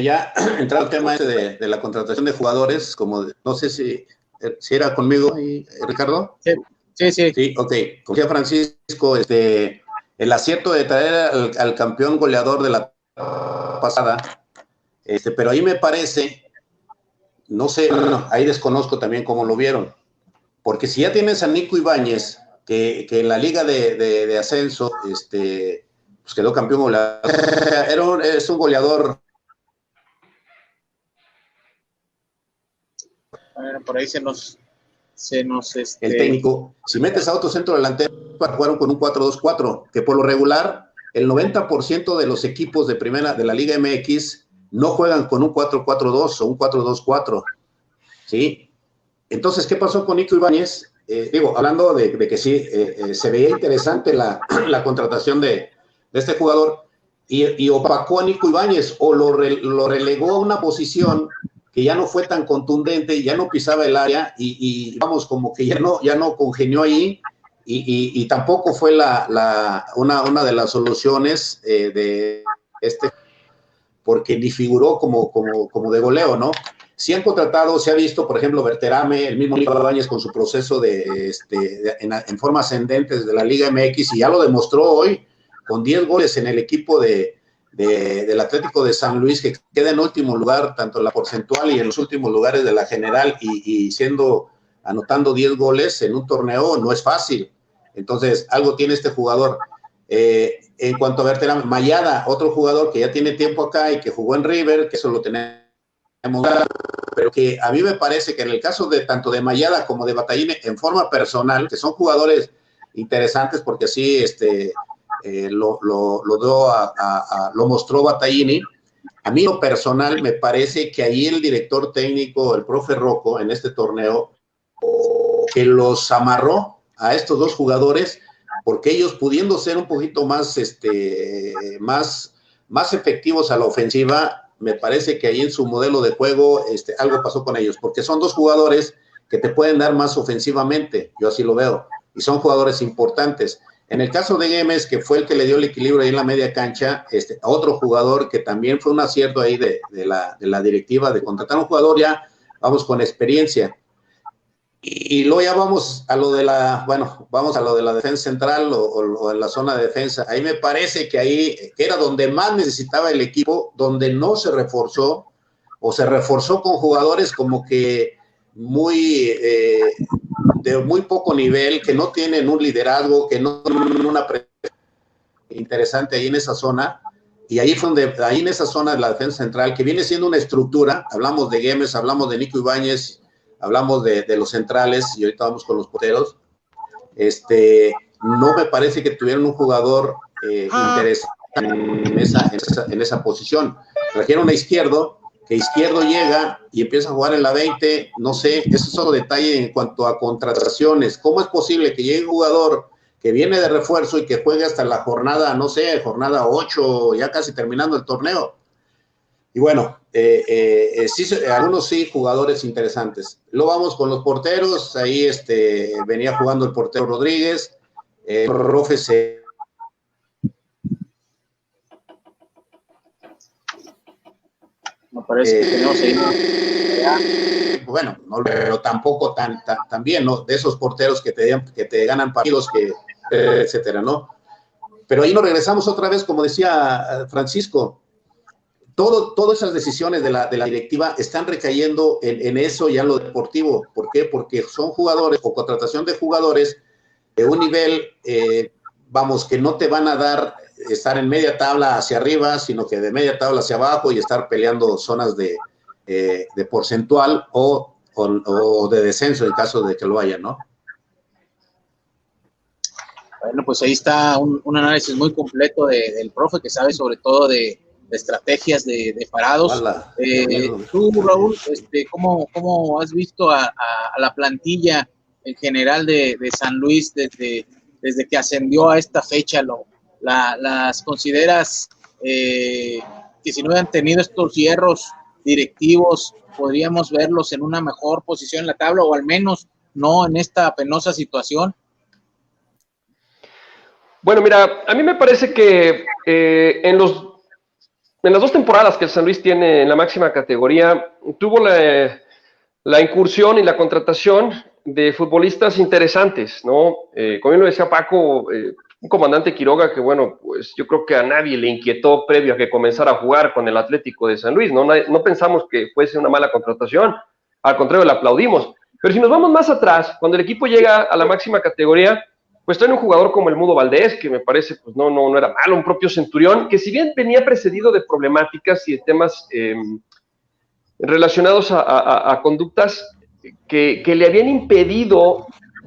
Ya entrado el tema de la contratación de jugadores, como no sé si era conmigo, Ricardo. Sí, ok. Como decía Francisco, el acierto de traer al campeón goleador de la pasada, pero ahí me parece, no sé, ahí desconozco también cómo lo vieron, porque si ya tienes a Nico Ibáñez, que en la liga de ascenso, pues quedó campeón goleador, es un goleador. Bueno, por ahí se nos el técnico, si metes a otro centro delantero, jugaron con un 4-2-4, que por lo regular, el 90% de los equipos de primera de la Liga MX no juegan con un 4-4-2 o un 4-2-4, ¿sí? Entonces, ¿qué pasó con Nico Ibáñez? Hablando de que sí, se veía interesante la contratación de este jugador, y opacó a Nico Ibáñez, o lo relegó a una posición que ya no fue tan contundente, ya no pisaba el área, y vamos, como que ya no congenió ahí, y tampoco fue una de las soluciones de porque ni figuró como de goleo, ¿no? Sí han contratado, se ha visto, por ejemplo, Berterame, el mismo Nico Ibáñez con su proceso en forma ascendente desde la Liga MX, y ya lo demostró hoy, con 10 goles en el equipo del Atlético de San Luis, que queda en último lugar, tanto en la porcentual y en los últimos lugares de la general, y anotando 10 goles en un torneo no es fácil. Entonces, algo tiene este jugador. En cuanto a Berterame, Mayada, otro jugador que ya tiene tiempo acá y que jugó en River, que eso lo tenemos, pero que a mí me parece que en el caso de tanto de Mayada como de Battaglini, en forma personal, que son jugadores interesantes, porque así lo mostró Battaglini. A mí lo personal me parece que ahí el director técnico, el profe Rocco, en este torneo, que los amarró a estos dos jugadores, porque ellos, pudiendo ser un poquito más efectivos a la ofensiva, me parece que ahí en su modelo de juego algo pasó con ellos, porque son dos jugadores que te pueden dar más ofensivamente, yo así lo veo, y son jugadores importantes. En el caso de Gemes, que fue el que le dio el equilibrio ahí en la media cancha, otro jugador que también fue un acierto ahí de la directiva de contratar a un jugador ya, vamos, con experiencia. Y luego ya vamos a lo de la defensa central o en la zona de defensa. Ahí me parece que ahí que era donde más necesitaba el equipo, donde no se reforzó, o se reforzó con jugadores como que muy de muy poco nivel, que no tienen un liderazgo, que no tienen una interesante ahí en esa zona, y ahí fue donde, ahí en esa zona de la defensa central, que viene siendo una estructura, hablamos de Güemes, hablamos de Nico Ibáñez, hablamos de los centrales, y ahorita vamos con los porteros. No me parece que tuvieran un jugador interesante en esa posición. Trajeron a Izquierdo, que Izquierdo llega y empieza a jugar en la 20, no sé, eso es otro detalle en cuanto a contrataciones. ¿Cómo es posible que llegue un jugador que viene de refuerzo y que juegue hasta la jornada, no sé, jornada 8, ya casi terminando el torneo? Y bueno, sí, algunos sí, jugadores interesantes. Luego vamos con los porteros, ahí venía jugando el portero Rodríguez, profe se... Me parece que tenemos ahí. Bueno, no, pero tampoco tan bien, ¿no? De esos porteros que te ganan partidos, etcétera, ¿no? Pero ahí nos regresamos otra vez, como decía Francisco, todas esas decisiones de la directiva están recayendo en eso y en lo deportivo. ¿Por qué? Porque son jugadores o contratación de jugadores de un nivel, vamos, que no te van a dar estar en media tabla hacia arriba, sino que de media tabla hacia abajo y estar peleando zonas de porcentual o de descenso en caso de que lo haya, ¿no? Bueno, pues ahí está un análisis muy completo del profe, que sabe sobre todo de estrategias de parados. Tú, Raúl, ¿cómo has visto a la plantilla en general de San Luis desde que ascendió a esta fecha? ¿Las consideras que si no hubieran tenido estos hierros directivos, podríamos verlos en una mejor posición en la tabla, o al menos no en esta penosa situación? Bueno, mira, a mí me parece que en las 2 temporadas que el San Luis tiene en la máxima categoría, tuvo la incursión y la contratación de futbolistas interesantes, ¿no? Como bien lo decía Paco, un comandante Quiroga que, bueno, pues yo creo que a nadie le inquietó previo a que comenzara a jugar con el Atlético de San Luis, ¿no? No pensamos que fuese una mala contratación, al contrario, le aplaudimos. Pero si nos vamos más atrás, cuando el equipo llega a la máxima categoría, pues trae un jugador como el Mudo Valdés, que me parece, pues no era malo, un propio Centurión, que si bien venía precedido de problemáticas y de temas relacionados a conductas que le habían impedido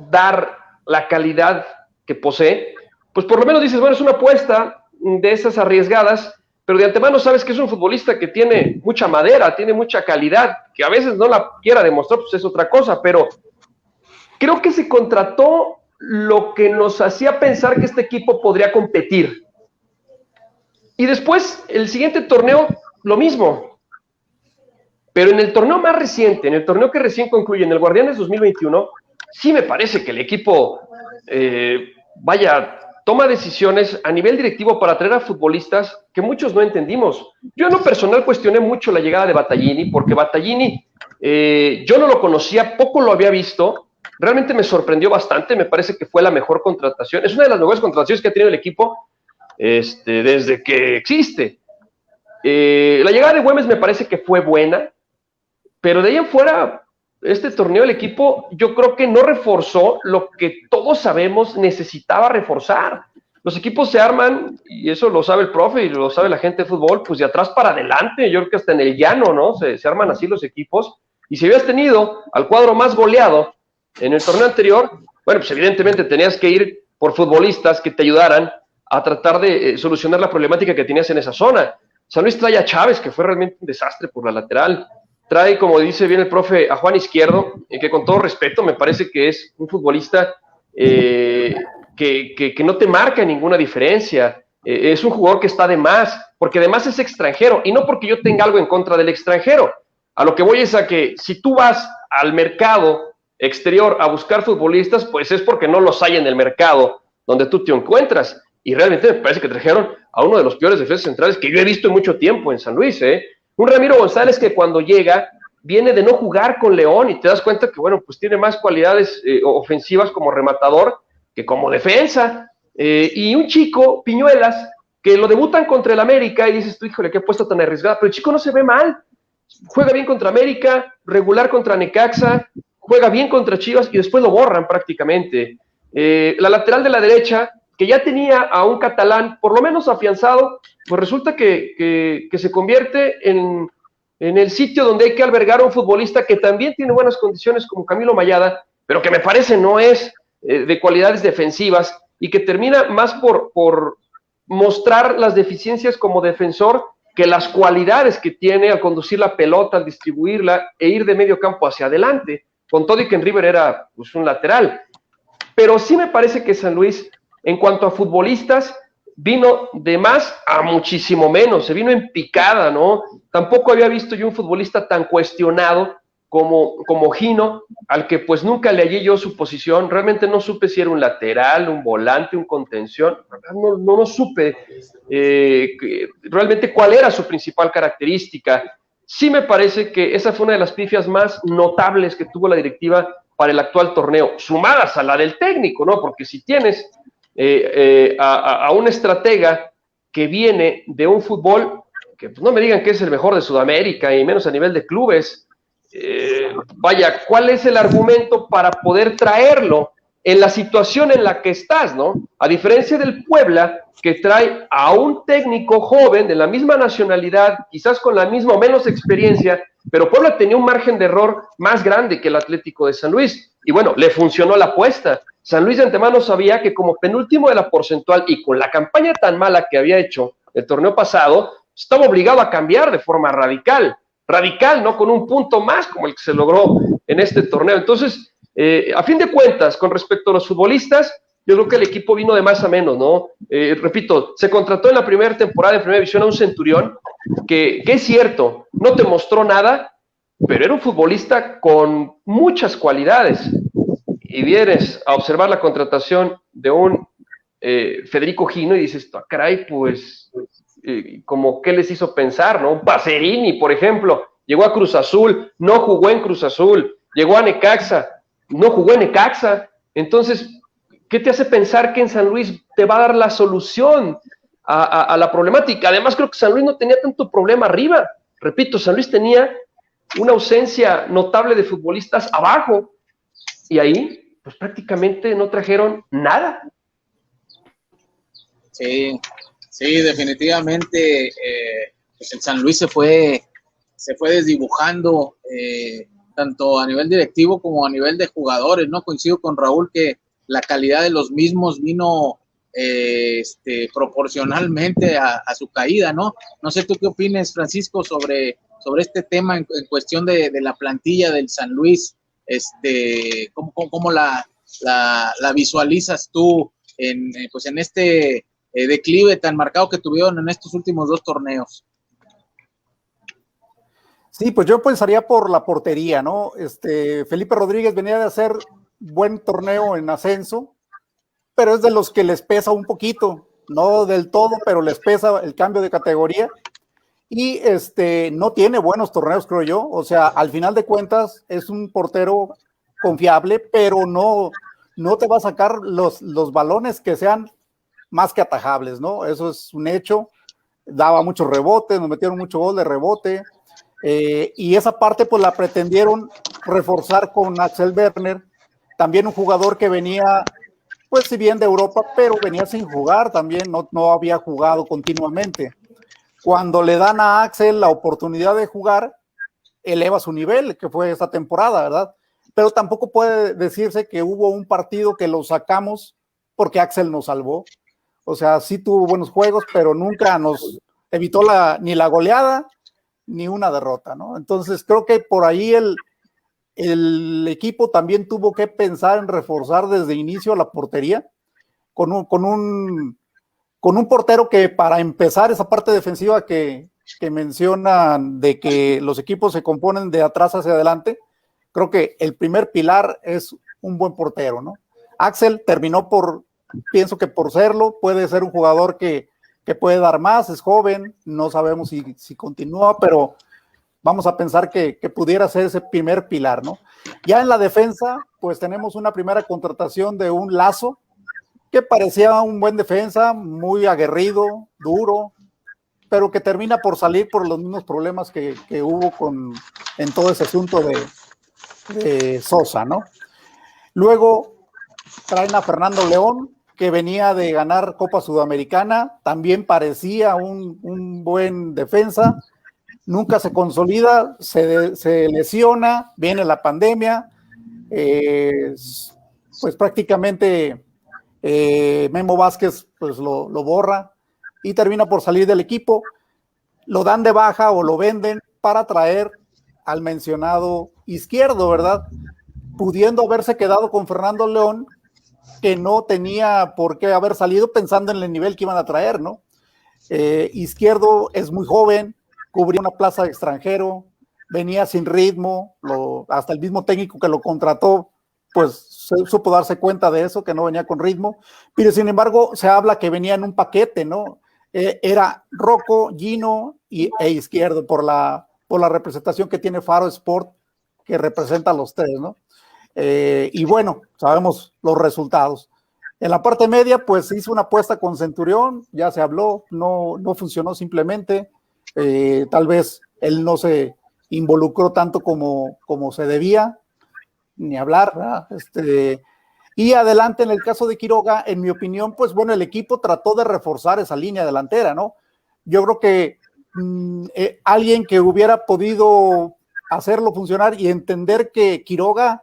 dar la calidad que posee, pues por lo menos dices, bueno, es una apuesta de esas arriesgadas, pero de antemano sabes que es un futbolista que tiene mucha madera, tiene mucha calidad, que a veces no la quiera demostrar, pues es otra cosa, pero creo que se contrató lo que nos hacía pensar que este equipo podría competir. Y después, el siguiente torneo, lo mismo. Pero en el torneo más reciente, en el torneo que recién concluye, en el Guardianes 2021, sí me parece que el equipo, toma decisiones a nivel directivo para traer a futbolistas que muchos no entendimos. Yo en lo personal cuestioné mucho la llegada de Battaglini, porque Battaglini, yo no lo conocía, poco lo había visto, realmente me sorprendió bastante, me parece que fue la mejor contratación, es una de las mejores contrataciones que ha tenido el equipo desde que existe. La llegada de Güemes me parece que fue buena, pero de ahí en fuera, este torneo el equipo yo creo que no reforzó lo que todos sabemos necesitaba reforzar. Los equipos se arman, y eso lo sabe el profe y lo sabe la gente de fútbol, pues de atrás para adelante, yo creo que hasta en el llano, ¿no? Se arman así los equipos, y si habías tenido al cuadro más goleado en el torneo anterior, bueno, pues evidentemente tenías que ir por futbolistas que te ayudaran a tratar de solucionar la problemática que tenías en esa zona. San Luis trae a Chávez, que fue realmente un desastre por la lateral. Trae, como dice bien el profe, a Juan Izquierdo, que con todo respeto me parece que es un futbolista que no te marca ninguna diferencia. Es un jugador que está de más, porque además es extranjero, y no porque yo tenga algo en contra del extranjero. A lo que voy es a que si tú vas al mercado exterior a buscar futbolistas, pues es porque no los hay en el mercado donde tú te encuentras. Y realmente me parece que trajeron a uno de los peores defensas centrales que yo he visto en mucho tiempo en San Luis, Un Ramiro González que cuando llega viene de no jugar con León y te das cuenta que, bueno, pues tiene más cualidades ofensivas como rematador que como defensa. Y un chico, Piñuelas, que lo debutan contra el América y dices tú, híjole, qué apuesta tan arriesgada, pero el chico no se ve mal. Juega bien contra América, regular contra Necaxa, juega bien contra Chivas y después lo borran prácticamente. La lateral de la derecha, que ya tenía a un catalán por lo menos afianzado, pues resulta que se convierte en el sitio donde hay que albergar a un futbolista que también tiene buenas condiciones como Camilo Mayada, pero que me parece no es de cualidades defensivas y que termina más por mostrar las deficiencias como defensor que las cualidades que tiene al conducir la pelota, al distribuirla e ir de medio campo hacia adelante, con todo y que en River era pues, un lateral. Pero sí me parece que San Luis, en cuanto a futbolistas, vino de más a muchísimo menos, se vino en picada, ¿no? Tampoco había visto yo un futbolista tan cuestionado como Gino, al que pues nunca le hallé yo su posición, realmente no supe si era un lateral, un volante, un contención, no supe realmente cuál era su principal característica. Sí me parece que esa fue una de las pifias más notables que tuvo la directiva para el actual torneo, sumadas a la del técnico, ¿no? Porque si tienes a un estratega que viene de un fútbol que pues, no me digan que es el mejor de Sudamérica y menos a nivel de clubes, vaya, ¿cuál es el argumento para poder traerlo en la situación en la que estás, ¿no? A diferencia del Puebla, que trae a un técnico joven de la misma nacionalidad, quizás con la misma o menos experiencia, pero Puebla tenía un margen de error más grande que el Atlético de San Luis, y bueno, le funcionó la apuesta. San Luis de antemano sabía que como penúltimo de la porcentual y con la campaña tan mala que había hecho el torneo pasado, estaba obligado a cambiar de forma radical, ¿no? Con un punto más como el que se logró en este torneo. Entonces, a fin de cuentas, con respecto a los futbolistas, yo creo que el equipo vino de más a menos, ¿no? Repito, se contrató en la primera temporada de Primera División a un Centurión que es cierto, no te mostró nada, pero era un futbolista con muchas cualidades. Y vienes a observar la contratación de un Federico Gino y dices, ah, caray, pues, como qué les hizo pensar, ¿no? Pacerini, por ejemplo, llegó a Cruz Azul, no jugó en Cruz Azul, llegó a Necaxa, no jugó en Necaxa. Entonces, ¿qué te hace pensar que en San Luis te va a dar la solución a la problemática? Además, creo que San Luis no tenía tanto problema arriba. Repito, San Luis tenía una ausencia notable de futbolistas abajo. Y ahí, pues prácticamente no trajeron nada. Sí, definitivamente pues el San Luis se fue desdibujando tanto a nivel directivo como a nivel de jugadores, ¿no? Coincido con Raúl que la calidad de los mismos vino proporcionalmente a su caída, ¿no? No sé tú qué opinas, Francisco, sobre este tema en cuestión de la plantilla del San Luis. ¿Cómo la visualizas tú en este declive tan marcado que tuvieron en estos últimos 2 torneos? Sí, pues yo pensaría por la portería, ¿no? Felipe Rodríguez venía de hacer buen torneo en ascenso, pero es de los que les pesa un poquito, no del todo, pero les pesa el cambio de categoría. Y no tiene buenos torneos, creo yo. O sea, al final de cuentas es un portero confiable, pero no te va a sacar los balones que sean más que atajables, ¿no? Eso es un hecho. Daba muchos rebotes, nos metieron mucho gol de rebote. Y esa parte pues la pretendieron reforzar con Axel Werner, también un jugador que venía, pues si bien de Europa, pero venía sin jugar también, no había jugado continuamente. Cuando le dan a Axel la oportunidad de jugar, eleva su nivel, que fue esta temporada, ¿verdad? Pero tampoco puede decirse que hubo un partido que lo sacamos porque Axel nos salvó. O sea, sí tuvo buenos juegos, pero nunca nos evitó ni la goleada ni una derrota, ¿no? Entonces creo que por ahí el equipo también tuvo que pensar en reforzar desde inicio la portería con un portero que, para empezar esa parte defensiva que mencionan de que los equipos se componen de atrás hacia adelante, creo que el primer pilar es un buen portero, ¿no? Axel terminó pienso que por serlo, puede ser un jugador que puede dar más, es joven, no sabemos si continúa, pero vamos a pensar que pudiera ser ese primer pilar, ¿no? Ya en la defensa, pues tenemos una primera contratación de un Lazo, que parecía un buen defensa, muy aguerrido, duro, pero que termina por salir por los mismos problemas que hubo en todo ese asunto de Sosa, ¿no? Luego traen a Fernando León, que venía de ganar Copa Sudamericana, también parecía un buen defensa, nunca se consolida, se lesiona, viene la pandemia, pues prácticamente Memo Vázquez pues lo borra y termina por salir del equipo, lo dan de baja o lo venden para traer al mencionado Izquierdo, ¿verdad? Pudiendo haberse quedado con Fernando León, que no tenía por qué haber salido pensando en el nivel que iban a traer, ¿no? Izquierdo es muy joven, cubría una plaza de extranjero, venía sin ritmo, hasta el mismo técnico que lo contrató, pues supo darse cuenta de eso, que no venía con ritmo, pero sin embargo se habla que venía en un paquete, ¿no? Era Rocco, Gino e Izquierdo por la representación que tiene Faro Sport, que representa a los tres, ¿no? Y bueno, sabemos los resultados. En la parte media, pues hizo una apuesta con Centurión, ya se habló, no funcionó simplemente, tal vez él no se involucró tanto como se debía, ni hablar, ¿verdad? Y adelante en el caso de Quiroga, en mi opinión, pues bueno, el equipo trató de reforzar esa línea delantera, ¿no? Yo creo que alguien que hubiera podido hacerlo funcionar y entender que Quiroga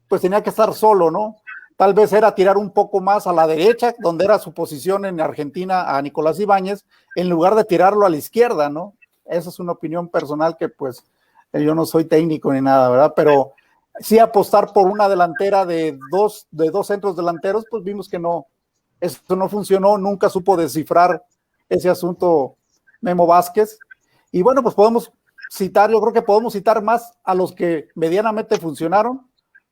pues tenía que estar solo, ¿no? Tal vez era tirar un poco más a la derecha, donde era su posición en Argentina, a Nicolás Ibáñez, en lugar de tirarlo a la izquierda, ¿no? Esa es una opinión personal que pues yo no soy técnico ni nada, ¿verdad? Pero sí apostar por una delantera de dos centros delanteros, pues vimos que no, eso no funcionó, nunca supo descifrar ese asunto Memo Vázquez. Y bueno, pues podemos citar, yo creo que podemos citar más a los que medianamente funcionaron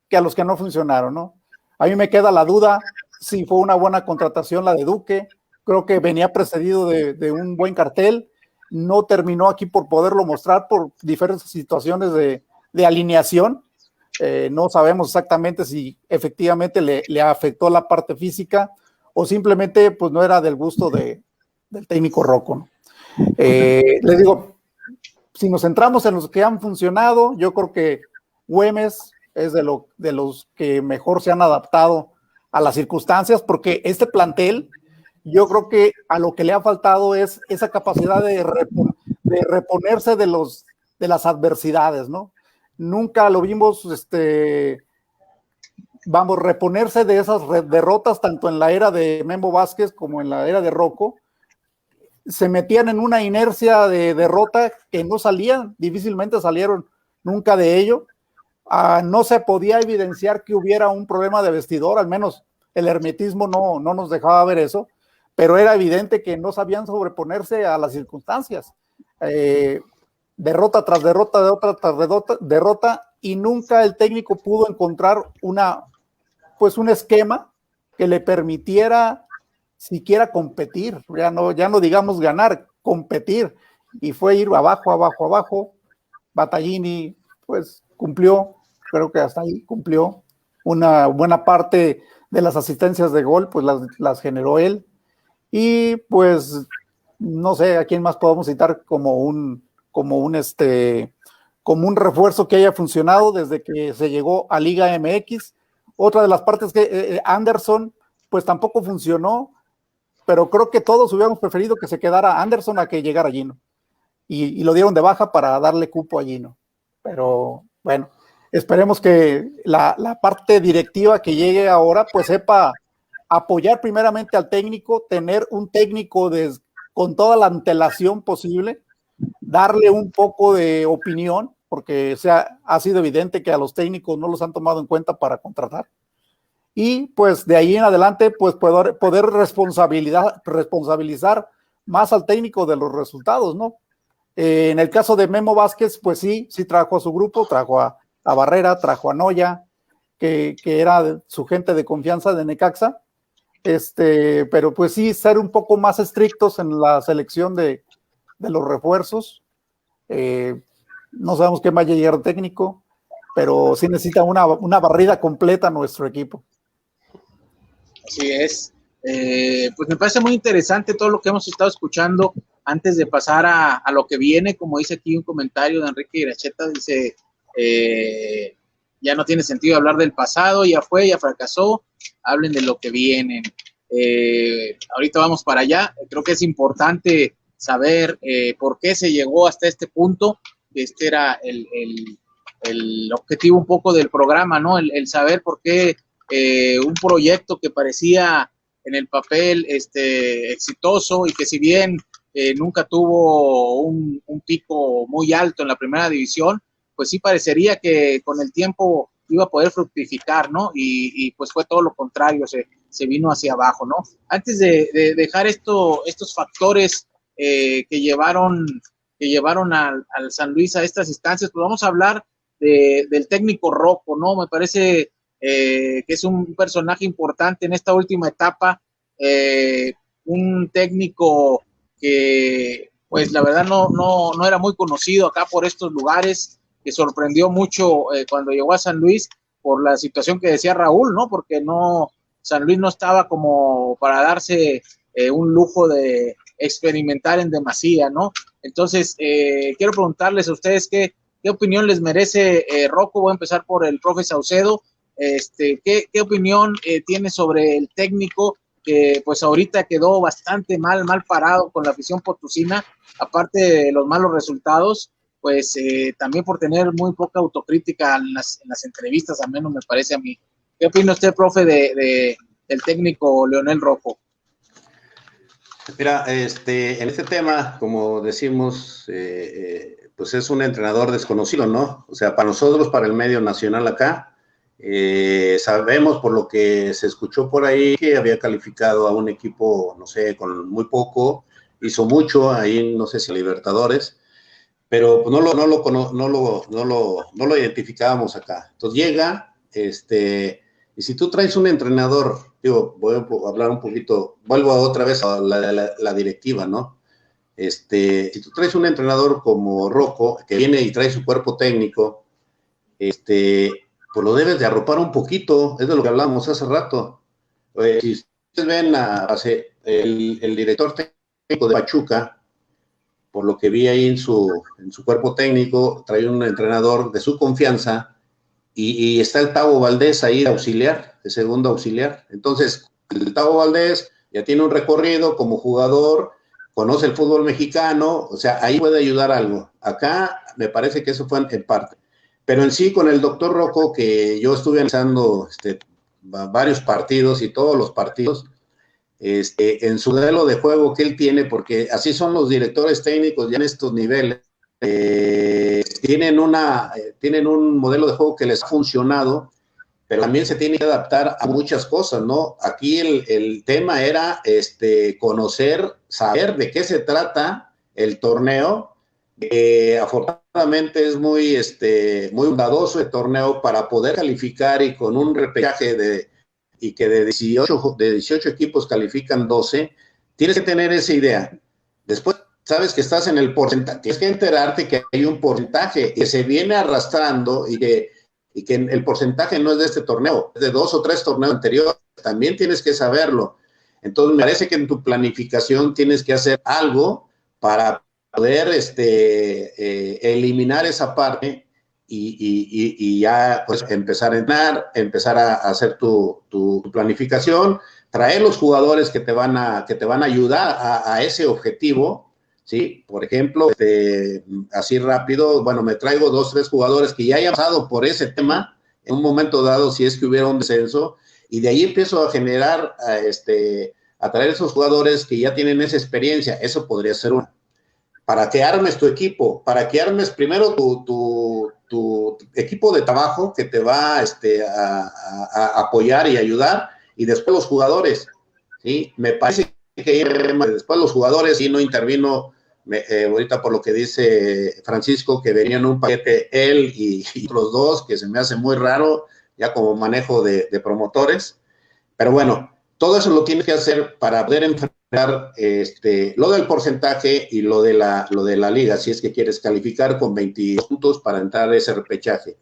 que a los que no funcionaron, ¿no? A mí me queda la duda si fue una buena contratación la de Duque, creo que venía precedido de un buen cartel, no terminó aquí por poderlo mostrar por diferentes situaciones de alineación, no sabemos exactamente si efectivamente le afectó la parte física o simplemente pues no era del gusto del técnico Rocco, ¿no? Les digo, si nos centramos en los que han funcionado, yo creo que Güemes es de los que mejor se han adaptado a las circunstancias, porque este plantel, yo creo que a lo que le ha faltado es esa capacidad de reponerse de las adversidades, ¿no? Nunca lo vimos, reponerse de esas derrotas, tanto en la era de Memo Vázquez como en la era de Rocco. Se metían en una inercia de derrota que no salían, difícilmente salieron nunca de ello. No se podía evidenciar que hubiera un problema de vestidor, al menos el hermetismo no nos dejaba ver eso, pero era evidente que no sabían sobreponerse a las circunstancias. Derrota tras derrota, derrota, y nunca el técnico pudo encontrar un esquema que le permitiera siquiera competir, ya no digamos ganar, competir, y fue ir abajo. Battaglini pues cumplió, creo que hasta ahí cumplió, una buena parte de las asistencias de gol, pues las generó él, y pues no sé a quién más podemos citar como un refuerzo que haya funcionado desde que se llegó a Liga MX. Otra de las partes que Anderson pues tampoco funcionó, pero creo que todos hubiéramos preferido que se quedara Anderson a que llegara Gino, y lo dieron de baja para darle cupo a Gino. Pero bueno, esperemos que la parte directiva que llegue ahora pues sepa apoyar primeramente al técnico, tener un técnico con toda la antelación posible, darle un poco de opinión, porque ha sido evidente que a los técnicos no los han tomado en cuenta para contratar, y pues de ahí en adelante pues poder responsabilizar más al técnico de los resultados, ¿no? En el caso de Memo Vázquez, pues sí trajo a su grupo, trajo a Barrera, trajo a Noya, que era su gente de confianza de Necaxa, pero pues sí ser un poco más estrictos en la selección de los refuerzos. No sabemos qué vaya a llegar el técnico, pero sí necesita una barrida completa nuestro equipo. Así es. Pues me parece muy interesante todo lo que hemos estado escuchando. Antes de pasar a lo que viene, como dice aquí un comentario de Enrique Iracheta, dice ya no tiene sentido hablar del pasado, ya fue, ya fracasó, hablen de lo que vienen. Ahorita vamos para allá. Creo que es importante saber por qué se llegó hasta este punto. Este era el objetivo un poco del programa, ¿no? El saber por qué un proyecto que parecía en el papel exitoso y que si bien nunca tuvo un pico muy alto en la primera división, pues sí parecería que con el tiempo iba a poder fructificar, ¿no? Y pues fue todo lo contrario, se vino hacia abajo, ¿no? Antes de dejar estos factores que llevaron al San Luis a estas instancias, pues vamos a hablar del técnico Rocco, ¿no? Me parece que es un personaje importante en esta última etapa, un técnico que pues la verdad no era muy conocido acá por estos lugares, que sorprendió mucho cuando llegó a San Luis por la situación que decía Raúl, ¿no? Porque San Luis no estaba como para darse un lujo de experimentar en demasía, ¿no? Entonces, quiero preguntarles a ustedes qué opinión les merece Rocco. Voy a empezar por el profe Saucedo. ¿Qué opinión tiene sobre el técnico que pues ahorita quedó bastante mal parado con la afición potosina, aparte de los malos resultados, pues también por tener muy poca autocrítica en las entrevistas, al menos me parece a mí? ¿Qué opina usted, profe, del técnico Leonel Rocco? Mira, en este tema, como decimos, pues es un entrenador desconocido, ¿no? O sea, para nosotros, para el medio nacional acá, sabemos por lo que se escuchó por ahí que había calificado a un equipo, no sé, con muy poco, hizo mucho, ahí no sé si Libertadores, pero no lo identificábamos acá. Entonces llega, y si tú traes un entrenador, digo, voy a hablar un poquito, vuelvo otra vez a la directiva, ¿no? Si tú traes un entrenador como Rocco, que viene y trae su cuerpo técnico, pues lo debes de arropar un poquito, es de lo que hablamos hace rato. Si ustedes ven el director técnico de Pachuca, por lo que vi ahí en su cuerpo técnico, trae un entrenador de su confianza y está el Tavo Valdés ahí de auxiliar, de segundo auxiliar. Entonces, el Tavo Valdés ya tiene un recorrido como jugador, conoce el fútbol mexicano, o sea, ahí puede ayudar algo. Acá me parece que eso fue en parte. Pero en sí, con el doctor Rocco, que yo estuve analizando varios partidos y todos los partidos, en su modelo de juego que él tiene, porque así son los directores técnicos ya en estos niveles, tienen un modelo de juego que les ha funcionado, pero también se tiene que adaptar a muchas cosas, ¿no? Aquí el tema era conocer, saber de qué se trata el torneo. Afortunadamente es muy bondadoso el torneo para poder calificar, y con un repechaje y que de 18 equipos califican 12, tienes que tener esa idea. Después sabes que estás en el porcentaje, tienes que enterarte que hay un porcentaje que se viene arrastrando y que el porcentaje no es de este torneo, es de 2 o 3 torneos anteriores, también tienes que saberlo. Entonces me parece que en tu planificación tienes que hacer algo para poder eliminar esa parte y ya pues empezar a entrenar, empezar a hacer tu planificación, traer los jugadores que te van a ayudar a ese objetivo, ¿sí? Por ejemplo, así rápido, bueno, me traigo 2 o 3 jugadores que ya hayan pasado por ese tema en un momento dado, si es que hubiera un descenso, y de ahí empiezo a generar, a traer esos jugadores que ya tienen esa experiencia. Eso podría ser una. Para que armes tu equipo, para que armes primero tu equipo de trabajo que te va a apoyar y ayudar, y después los jugadores, ¿sí? Me parece que después los jugadores, y no intervino ahorita por lo que dice Francisco, que venían un paquete él y los dos, que se me hace muy raro, ya como manejo de promotores, pero bueno, todo eso lo tienes que hacer para poder enfrentar lo del porcentaje y lo de la liga, si es que quieres calificar con 22 puntos para entrar a ese repechaje.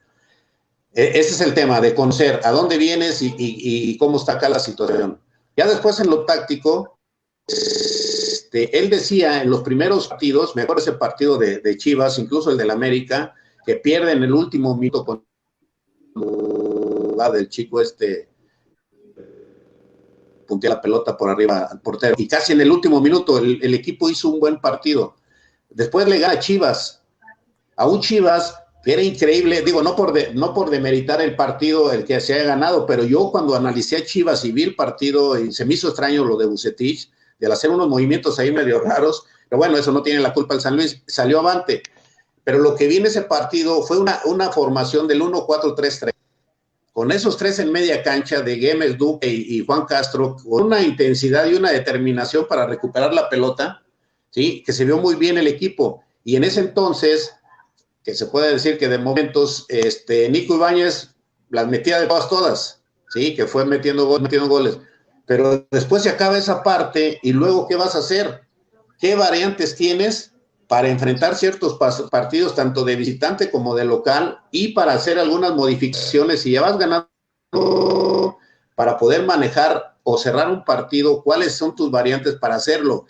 Ese es el tema, de conocer a dónde vienes y cómo está acá la situación. Ya después en lo táctico, él decía en los primeros partidos, mejor ese partido de Chivas, incluso el del América, que pierde en el último minuto con del chico puntea la pelota por arriba al portero. Y casi en el último minuto el equipo hizo un buen partido. Después le gana a Chivas. A un Chivas que era increíble, digo, no por demeritar el partido, el que se haya ganado, pero yo cuando analicé a Chivas y vi el partido, y se me hizo extraño lo de Vucetich, de hacer unos movimientos ahí medio raros, pero bueno, eso no tiene la culpa el San Luis, salió avante. Pero lo que vi en ese partido fue una formación del 1-4-3-3, con esos tres en media cancha de Güemes, Duque y Juan Castro, con una intensidad y una determinación para recuperar la pelota, ¿sí? Que se vio muy bien el equipo. Y en ese entonces, que se puede decir que de momentos, Nico Ibáñez las metía de todas, ¿sí? Que fue metiendo goles. Pero después se acaba esa parte y luego, ¿qué vas a hacer? ¿Qué variantes tienes para enfrentar ciertos partidos, tanto de visitante como de local, y para hacer algunas modificaciones? Si ya vas ganando, para poder manejar o cerrar un partido, ¿cuáles son tus variantes para hacerlo?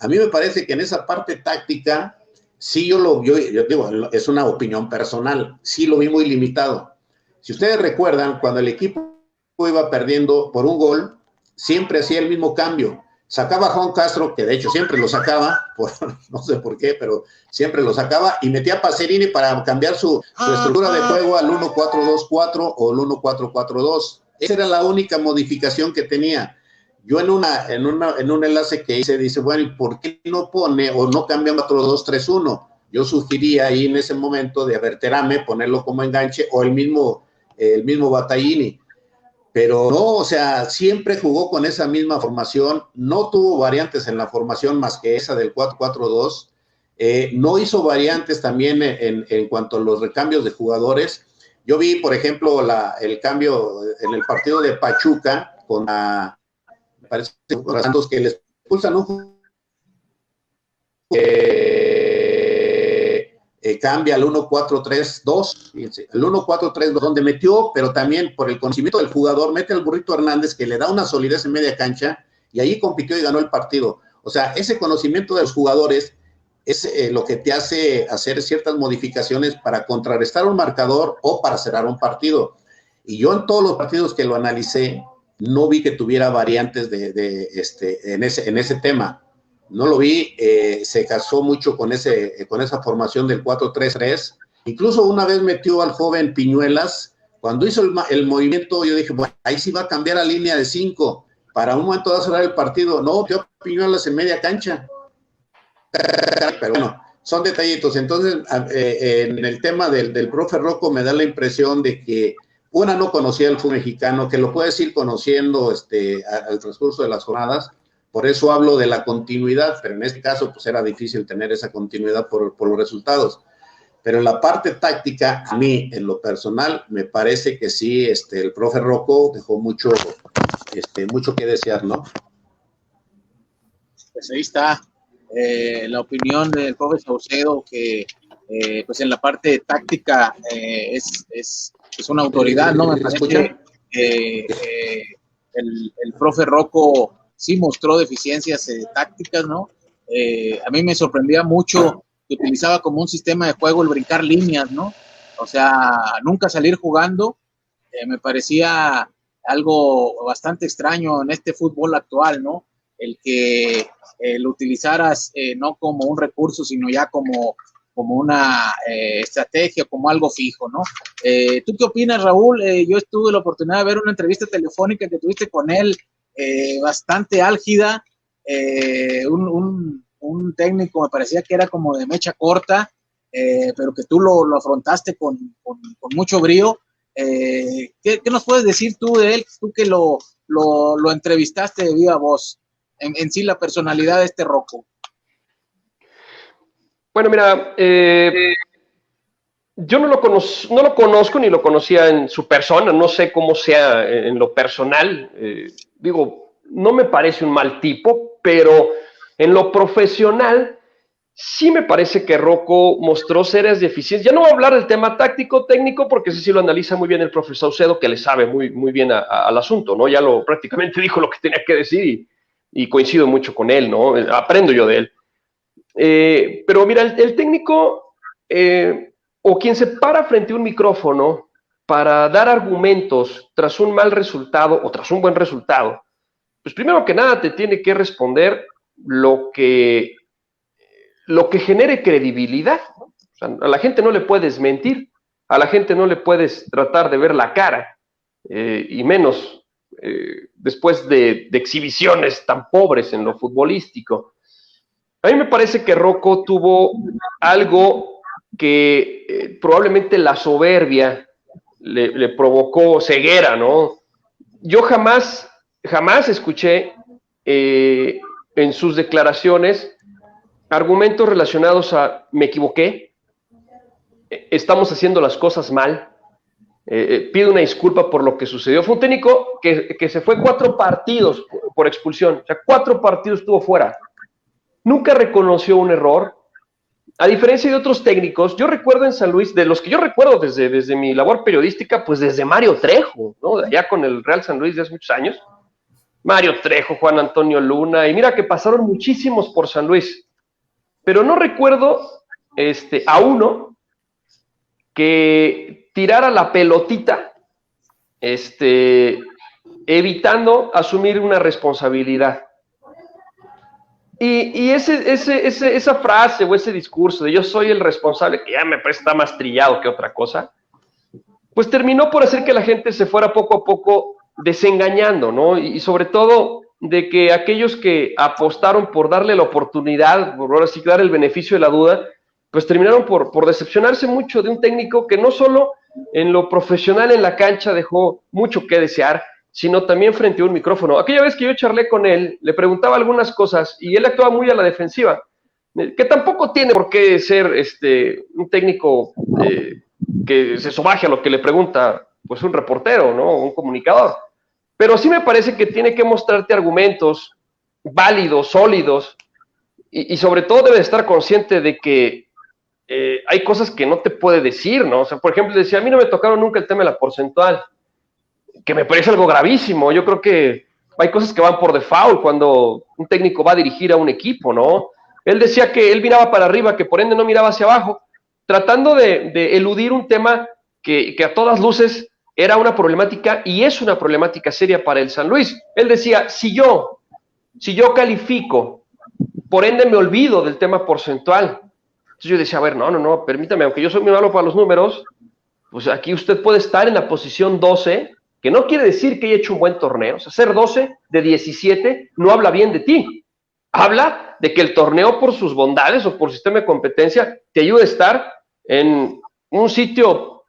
A mí me parece que en esa parte táctica, sí, yo digo, es una opinión personal, sí lo vi muy limitado. Si ustedes recuerdan, cuando el equipo iba perdiendo por un gol, siempre hacía el mismo cambio. Sacaba a Juan Castro, que de hecho siempre lo sacaba, no sé por qué, pero siempre lo sacaba, y metía a Pacerini para cambiar su estructura de juego al 1-4-2-4 o el 1-4-4-2. Esa era la única modificación que tenía. Yo en un enlace que hice, dice, bueno, ¿y por qué no pone o no cambia a 4-2-3-1? Yo sugería ahí en ese momento de Berterame, ponerlo como enganche, o el mismo Battaglini. Pero no, o sea, siempre jugó con esa misma formación, no tuvo variantes en la formación más que esa del 4-4-2, no hizo variantes también en cuanto a los recambios de jugadores. Yo vi, por ejemplo, el cambio en el partido de Pachuca con parece con Santos, que les expulsan un cambia al 1-4-3-2, fíjense, el 1-4-3-2, donde metió, pero también por el conocimiento del jugador, mete al Burrito Hernández, que le da una solidez en media cancha, y ahí compitió y ganó el partido. O sea, ese conocimiento de los jugadores es lo que te hace hacer ciertas modificaciones para contrarrestar un marcador o para cerrar un partido. Y yo en todos los partidos que lo analicé, no vi que tuviera variantes en ese tema. No lo vi, se casó mucho con esa formación del 4-3-3. Incluso una vez metió al joven Piñuelas. Cuando hizo el movimiento, yo dije, bueno, ahí sí va a cambiar a línea de 5. Para un momento va a cerrar el partido. No, metió a Piñuelas en media cancha. Pero bueno, son detallitos. Entonces, en el tema del profe Rocco, me da la impresión de que no conocía el fútbol mexicano, que lo puedes ir conociendo al transcurso de las jornadas. Por eso hablo de la continuidad, pero en este caso pues era difícil tener esa continuidad por los resultados. Pero en la parte táctica, a mí, en lo personal, me parece que sí, el profe Rocco dejó mucho que desear, ¿no? Pues ahí está la opinión del profe Saucedo, que pues en la parte táctica es una autoridad, ¿no? Me parece que el profe Rocco sí mostró deficiencias tácticas, ¿no? A mí me sorprendía mucho que utilizaba como un sistema de juego el brincar líneas, ¿no? O sea, nunca salir jugando, me parecía algo bastante extraño en este fútbol actual, ¿no? El que lo utilizaras no como un recurso, sino ya como una estrategia, como algo fijo, ¿no? ¿Tú qué opinas, Raúl? Yo tuve la oportunidad de ver una entrevista telefónica que tuviste con él, bastante álgida, un técnico, me parecía que era como de mecha corta, pero que tú lo afrontaste con mucho brío. ¿Qué nos puedes decir tú de él, tú que lo entrevistaste de viva voz, en sí la personalidad de este Rocco? Bueno, mira, yo no lo conozco ni lo conocía en su persona, no sé cómo sea en lo personal. Digo, no me parece un mal tipo, pero en lo profesional sí me parece que Rocco mostró serias deficiencias. Ya no voy a hablar del tema táctico, técnico, porque ese sí lo analiza muy bien el profesor Saucedo, que le sabe muy, muy bien al asunto, ¿no? Ya prácticamente dijo lo que tenía que decir y coincido mucho con él, ¿no? Aprendo yo de él. Pero mira, el técnico o quien se para frente a un micrófono para dar argumentos tras un mal resultado o tras un buen resultado, pues primero que nada te tiene que responder lo que genere credibilidad. O sea, a la gente no le puedes mentir, a la gente no le puedes tratar de ver la cara, y menos después de exhibiciones tan pobres en lo futbolístico. A mí me parece que Rocco tuvo algo que probablemente la soberbia le provocó ceguera, ¿no? Yo jamás escuché en sus declaraciones argumentos relacionados a me equivoqué, estamos haciendo las cosas mal, pido una disculpa por lo que sucedió. Fue un técnico que se fue 4 partidos por expulsión, o sea, 4 partidos estuvo fuera. Nunca reconoció un error. A diferencia de otros técnicos, yo recuerdo en San Luis, de los que yo recuerdo desde mi labor periodística, pues desde Mario Trejo, ¿no? Allá con el Real San Luis de hace muchos años. Mario Trejo, Juan Antonio Luna, y mira que pasaron muchísimos por San Luis. Pero no recuerdo a uno que tirara la pelotita, evitando asumir una responsabilidad. Y esa frase o ese discurso de yo soy el responsable, que ya me parece está más trillado que otra cosa, pues terminó por hacer que la gente se fuera poco a poco desengañando, ¿no? Y sobre todo de que aquellos que apostaron por darle la oportunidad, por ahora sí dar el beneficio de la duda, pues terminaron por decepcionarse mucho de un técnico que no solo en lo profesional en la cancha dejó mucho que desear, sino también frente a un micrófono. Aquella vez que yo charlé con él, le preguntaba algunas cosas y él actuaba muy a la defensiva, que tampoco tiene por qué ser un técnico que se sobaje a lo que le pregunta pues un reportero, ¿no? Un comunicador. Pero sí me parece que tiene que mostrarte argumentos válidos, sólidos, y sobre todo debe estar consciente de que hay cosas que no te puede decir, ¿no? O sea, por ejemplo, decía, a mí no me tocaron nunca el tema de la porcentual, que me parece algo gravísimo. Yo creo que hay cosas que van por default cuando un técnico va a dirigir a un equipo, ¿no? Él decía que él miraba para arriba, que por ende no miraba hacia abajo, tratando de eludir un tema que a todas luces era una problemática y es una problemática seria para el San Luis. Él decía, si yo califico, por ende me olvido del tema porcentual. Entonces yo decía, a ver, no, permítame, aunque yo soy muy malo para los números, pues aquí usted puede estar en la posición 12, que no quiere decir que haya hecho un buen torneo. O sea, ser 12 de 17 no habla bien de ti. Habla de que el torneo, por sus bondades o por sistema de competencia, te ayuda a estar en un sitio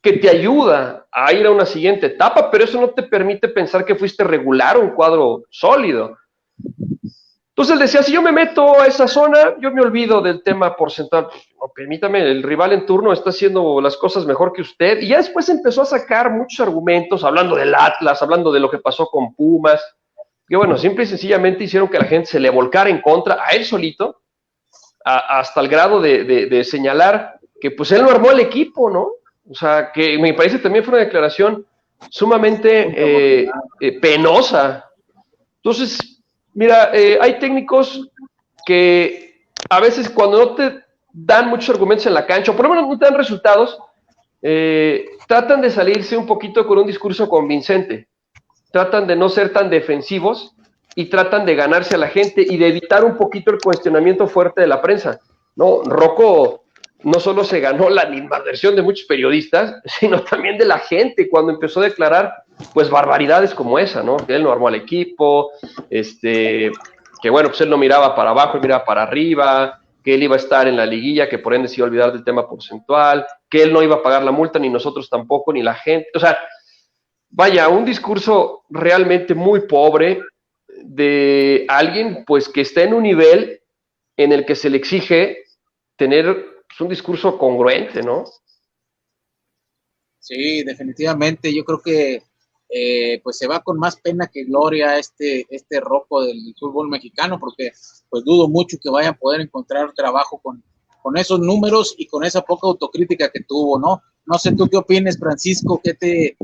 que te ayuda a ir a una siguiente etapa, pero eso no te permite pensar que fuiste regular o un cuadro sólido. Entonces él decía, si yo me meto a esa zona, yo me olvido del tema porcentual. No, permítame, el rival en turno está haciendo las cosas mejor que usted. Y ya después empezó a sacar muchos argumentos, hablando del Atlas, hablando de lo que pasó con Pumas, que bueno, simple y sencillamente hicieron que la gente se le volcara en contra a él solito, hasta el grado de señalar que pues él no armó el equipo, ¿no? O sea, que me parece también fue una declaración sumamente penosa. Entonces, mira, hay técnicos que a veces cuando no te dan muchos argumentos en la cancha, o por lo menos no te dan resultados, tratan de salirse un poquito con un discurso convincente, tratan de no ser tan defensivos y tratan de ganarse a la gente y de evitar un poquito el cuestionamiento fuerte de la prensa. No, Rocco no solo se ganó la animadversión de muchos periodistas, sino también de la gente cuando empezó a declarar pues barbaridades como esa, ¿no? Que él no armó al equipo, que bueno, pues él no miraba para abajo, él miraba para arriba, que él iba a estar en la liguilla, que por ende se iba a olvidar del tema porcentual, que él no iba a pagar la multa, ni nosotros tampoco, ni la gente. O sea, vaya, un discurso realmente muy pobre de alguien pues que está en un nivel en el que se le exige tener pues, un discurso congruente, ¿no? Sí, definitivamente. Yo creo que pues se va con más pena que gloria este Rocco del fútbol mexicano, porque pues dudo mucho que vaya a poder encontrar trabajo con esos números y con esa poca autocrítica que tuvo, ¿no? No sé tú qué opinas, Francisco, ¿qué te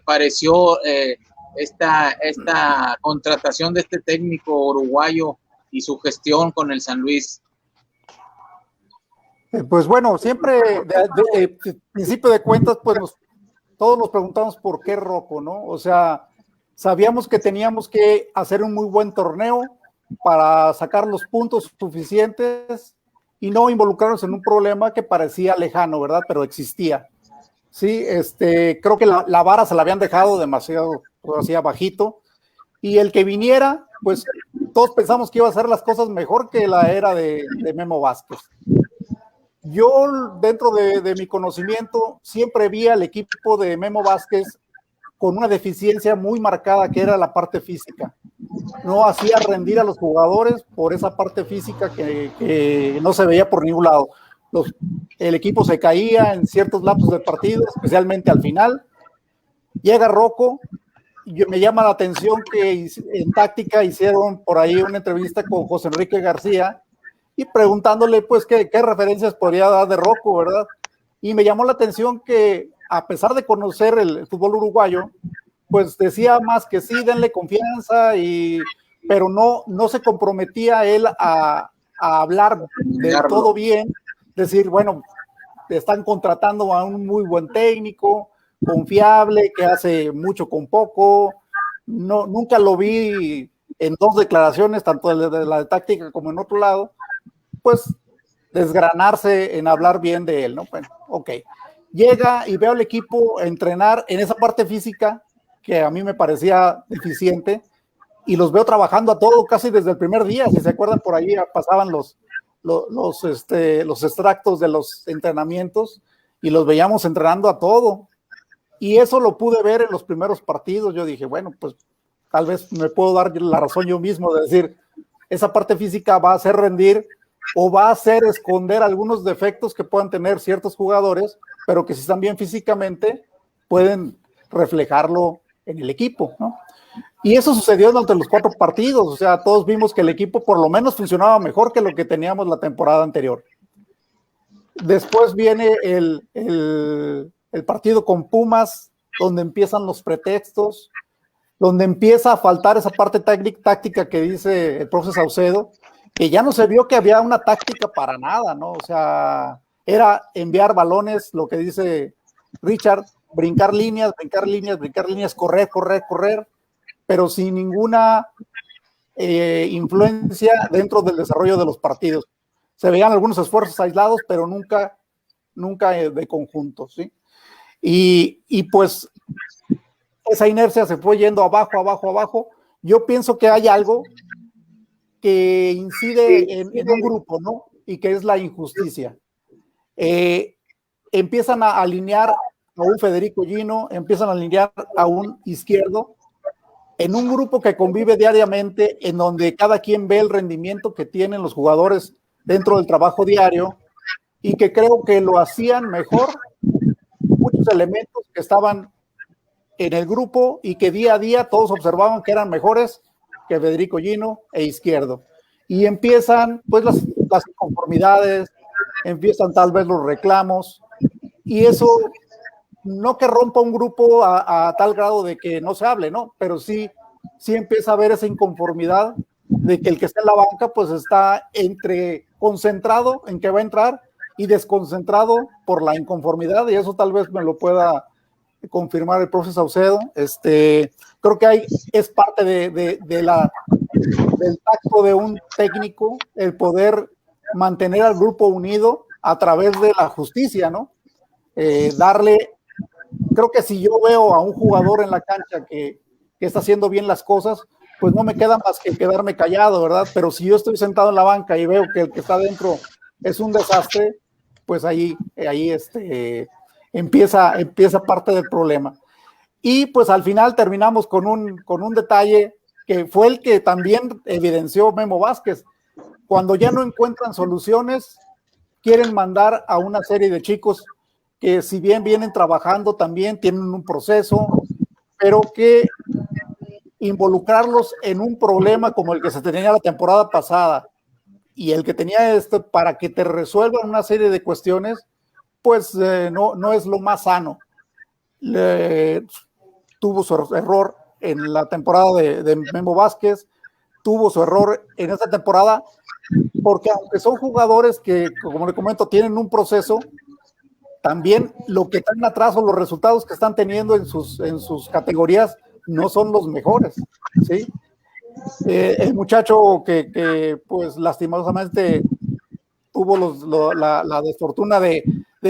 pareció esta contratación de este técnico uruguayo y su gestión con el San Luis? Pues bueno, siempre, de principio de cuentas, pues todos nos preguntamos por qué Rocco, ¿no? O sea, sabíamos que teníamos que hacer un muy buen torneo para sacar los puntos suficientes y no involucrarnos en un problema que parecía lejano, ¿verdad? Pero existía. Sí, creo que la vara se la habían dejado demasiado, hacía bajito, y el que viniera, pues todos pensamos que iba a hacer las cosas mejor que la era de Memo Vázquez. Yo, dentro de mi conocimiento, siempre vi al equipo de Memo Vázquez con una deficiencia muy marcada, que era la parte física. No hacía rendir a los jugadores por esa parte física que no se veía por ningún lado. El equipo se caía en ciertos lapsos del partido, especialmente al final. Llega Rocco, y me llama la atención que en táctica hicieron por ahí una entrevista con José Enrique García y preguntándole pues qué referencias podría dar de Rocco, ¿verdad? Y me llamó la atención que a pesar de conocer el fútbol uruguayo, pues decía más que sí, denle confianza, pero no se comprometía él a hablar de todo bien, decir, bueno, están contratando a un muy buen técnico, confiable, que hace mucho con poco. No, nunca lo vi en dos declaraciones, tanto de la de táctica como en otro lado, pues desgranarse en hablar bien de él, ¿no? Bueno, ok. Llega y veo al equipo entrenar en esa parte física que a mí me parecía deficiente y los veo trabajando a todo casi desde el primer día. Si se acuerdan, por ahí pasaban los extractos de los entrenamientos y los veíamos entrenando a todo. Y eso lo pude ver en los primeros partidos. Yo dije, bueno, pues tal vez me puedo dar la razón yo mismo de decir, esa parte física va a hacer rendir o va a hacer esconder algunos defectos que puedan tener ciertos jugadores, pero que si están bien físicamente pueden reflejarlo en el equipo, ¿no? Y eso sucedió durante los 4 partidos, o sea, todos vimos que el equipo por lo menos funcionaba mejor que lo que teníamos la temporada anterior. Después viene el partido con Pumas, donde empiezan los pretextos, donde empieza a faltar esa parte táctica que dice el profe Saucedo, que ya no se vio que había una táctica para nada, ¿no? O sea, era enviar balones, lo que dice Richard, brincar líneas, correr, pero sin ninguna influencia dentro del desarrollo de los partidos. Se veían algunos esfuerzos aislados, pero nunca de conjunto, ¿sí? Y pues esa inercia se fue yendo abajo. Yo pienso que hay algo que incide en un grupo, ¿no? Y que es la injusticia. Empiezan a alinear a un Federico Gino, empiezan a alinear a un Izquierdo, en un grupo que convive diariamente, en donde cada quien ve el rendimiento que tienen los jugadores dentro del trabajo diario, y que creo que lo hacían mejor muchos elementos que estaban en el grupo y que día a día todos observaban que eran mejores que Federico Gino e Izquierdo. Y empiezan pues las inconformidades, empiezan tal vez los reclamos, y eso no que rompa un grupo a tal grado de que no se hable, ¿no? Pero sí empieza a haber esa inconformidad de que el que está en la banca pues está entre concentrado en que va a entrar y desconcentrado por la inconformidad, y eso tal vez me lo pueda confirmar el profe Saucedo. Creo que es parte del tacto de un técnico el poder mantener al grupo unido a través de la justicia, ¿no? Creo que si yo veo a un jugador en la cancha que está haciendo bien las cosas, pues no me queda más que quedarme callado, ¿verdad? Pero si yo estoy sentado en la banca y veo que el que está adentro es un desastre, pues ahí empieza parte del problema. Y pues al final terminamos con un detalle que fue el que también evidenció Memo Vázquez. Cuando ya no encuentran soluciones, quieren mandar a una serie de chicos que si bien vienen trabajando también tienen un proceso, pero que involucrarlos en un problema como el que se tenía la temporada pasada y el que tenía para que te resuelvan una serie de cuestiones, pues no es lo más sano. Tuvo su error en la temporada de Memo Vázquez, tuvo su error en esta temporada, porque aunque son jugadores que, como le comento, tienen un proceso, también lo que están atrás o los resultados que están teniendo en sus categorías no son los mejores, ¿sí? El muchacho que pues lastimosamente tuvo la desfortuna de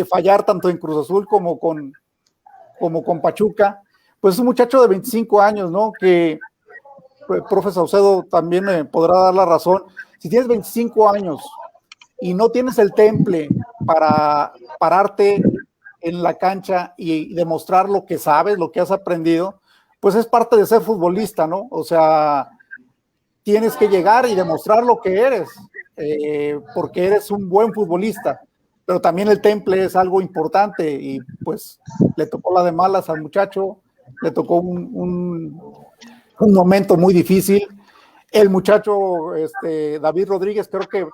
fallar tanto en Cruz Azul como con Pachuca, pues es un muchacho de 25 años, ¿no? Que el profe Saucedo también me podrá dar la razón. Si tienes 25 años y no tienes el temple para pararte en la cancha y demostrar lo que sabes, lo que has aprendido, pues es parte de ser futbolista, ¿no? O sea, tienes que llegar y demostrar lo que eres, porque eres un buen futbolista, pero también el temple es algo importante y pues le tocó la de malas al muchacho, le tocó un momento muy difícil. El muchacho David Rodríguez creo que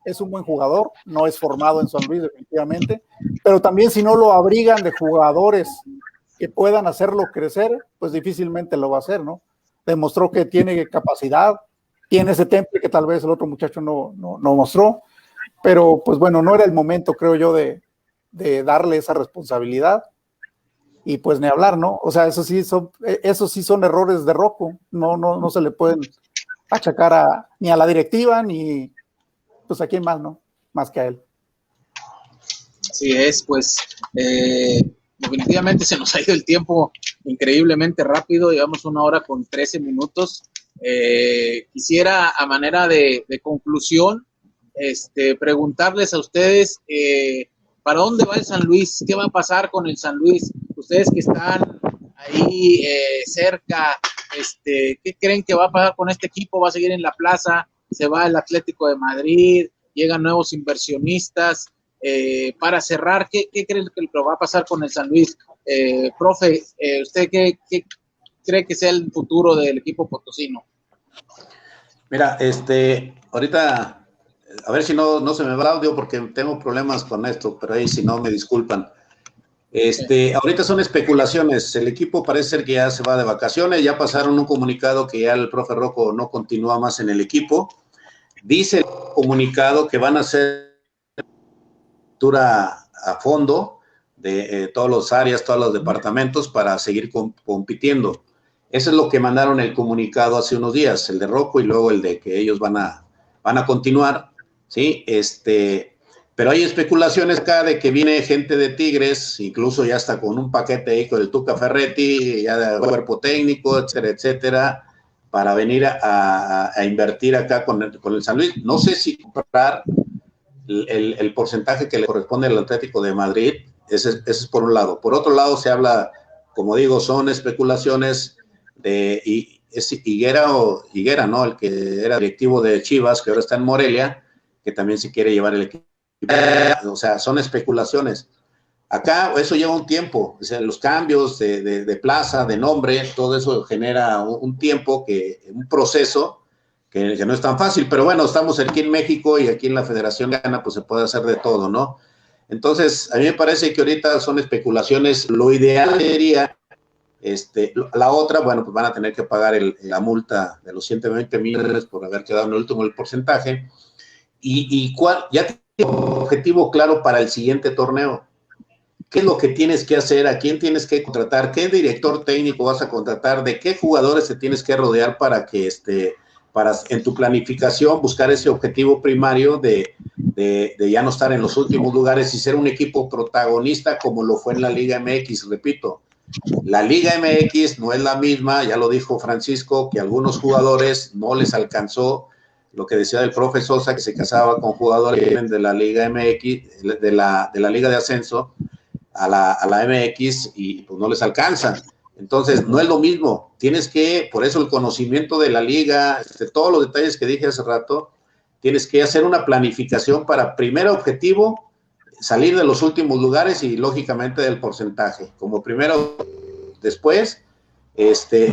es un buen jugador, no es formado en San Luis definitivamente, pero también si no lo abrigan de jugadores que puedan hacerlo crecer, pues difícilmente lo va a hacer, ¿no? Demostró que tiene capacidad, tiene ese temple que tal vez el otro muchacho no mostró, pero pues bueno, no era el momento, creo yo, de darle esa responsabilidad. Y pues ni hablar, ¿no? O sea, esos sí son errores de Rocco, no se le pueden achacar ni a la directiva, ni pues a quién más, ¿no? Más que a él. Así es, pues definitivamente se nos ha ido el tiempo increíblemente rápido, llevamos 1 hora con 13 minutos. Quisiera, a manera de conclusión, preguntarles a ustedes, ¿para dónde va el San Luis? ¿Qué va a pasar con el San Luis? Ustedes que están ahí cerca, ¿qué creen que va a pasar con este equipo? ¿Va a seguir en la plaza? ¿Se va el Atlético de Madrid? ¿Llegan nuevos inversionistas? Para cerrar, ¿qué creen que va a pasar con el San Luis? Profe, ¿usted qué cree que sea el futuro del equipo potosino? Mira, ahorita, a ver si no se me va el audio porque tengo problemas con esto, pero ahí si no me disculpan. Ahorita son especulaciones, el equipo parece ser que ya se va de vacaciones, ya pasaron un comunicado que ya el profe Rocco no continúa más en el equipo. Dice el comunicado que van a hacer a fondo de todas las áreas, todos los departamentos para seguir compitiendo. Eso es lo que mandaron el comunicado hace unos días, el de Rocco y luego el de que ellos van a continuar, ¿sí? Pero hay especulaciones acá de que viene gente de Tigres, incluso ya está con un paquete ahí con el Tuca Ferretti, ya de cuerpo técnico, etcétera, etcétera, para venir a invertir acá con el San Luis. No sé si comprar el porcentaje que le corresponde al Atlético de Madrid, ese es por un lado. Por otro lado se habla, como digo, son especulaciones es Higuera, ¿no? El que era directivo de Chivas, que ahora está en Morelia, que también se quiere llevar el equipo. O sea, son especulaciones. Acá eso lleva un tiempo, o sea, los cambios de plaza, de nombre, todo eso genera un tiempo, un proceso que no es tan fácil, pero bueno, estamos aquí en México y aquí en la Federación Mexicana pues se puede hacer de todo, ¿no? Entonces, a mí me parece que ahorita son especulaciones, lo ideal sería, la otra, bueno, pues van a tener que pagar la multa de los 120 millones por haber quedado en el último el porcentaje, y ya tiene un objetivo claro para el siguiente torneo. ¿Qué es lo que tienes que hacer? ¿A quién tienes que contratar? ¿Qué director técnico vas a contratar? ¿De qué jugadores te tienes que rodear para que para en tu planificación buscar ese objetivo primario de ya no estar en los últimos lugares y ser un equipo protagonista como lo fue en la Liga MX? Repito, la Liga MX no es la misma, ya lo dijo Francisco, que a algunos jugadores no les alcanzó lo que decía del profe Sosa, que se casaba con jugadores que vienen de la Liga MX, de la Liga de Ascenso a la MX y pues no les alcanza. Entonces, no es lo mismo. Tienes que, por eso el conocimiento de la liga, todos los detalles que dije hace rato, tienes que hacer una planificación para, primer objetivo, salir de los últimos lugares y, lógicamente, del porcentaje. Como primero, después,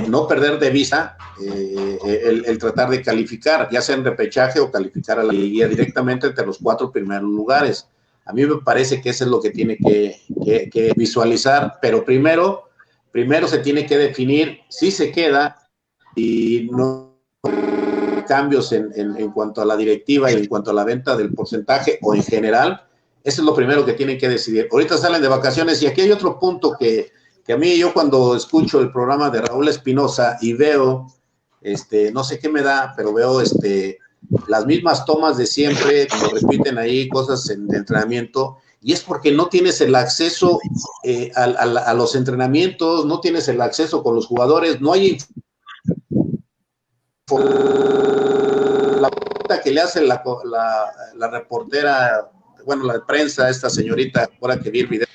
no perder de vista el tratar de calificar, ya sea en repechaje o calificar a la liga directamente entre los 4 primeros lugares. A mí me parece que eso es lo que tiene que visualizar, pero primero se tiene que definir si se queda y no cambios en cuanto a la directiva y en cuanto a la venta del porcentaje o en general Eso es lo primero que tienen que decidir. Ahorita salen de vacaciones y aquí hay otro punto que a mí, yo cuando escucho el programa de Raúl Espinosa y veo, no sé qué me da, pero veo las mismas tomas de siempre, cuando repiten ahí cosas en el entrenamiento, y es porque no tienes el acceso a los entrenamientos, no tienes el acceso con los jugadores, no hay la pregunta que le hace la reportera, bueno, la de prensa, esta señorita, ahora que vi el video,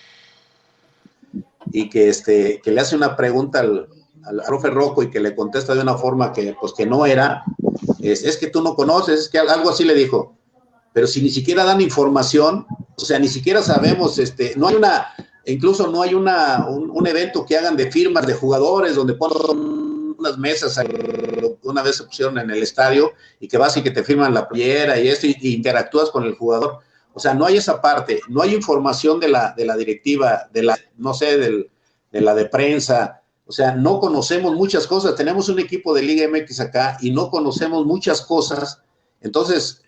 y que le hace una pregunta al profe Rocco y que le contesta de una forma que, pues, que no era, es que tú no conoces, es que algo así le dijo, pero si ni siquiera dan información, o sea, ni siquiera sabemos, no hay incluso no hay un evento que hagan de firmas de jugadores, donde ponen unas mesas, una vez se pusieron en el estadio, y que vas y que te firman la playera y esto, y interactúas con el jugador. O sea, no hay esa parte, no hay información de la directiva, no sé, de la de prensa. O sea, no conocemos muchas cosas. Tenemos un equipo de Liga MX acá y no conocemos muchas cosas. Entonces,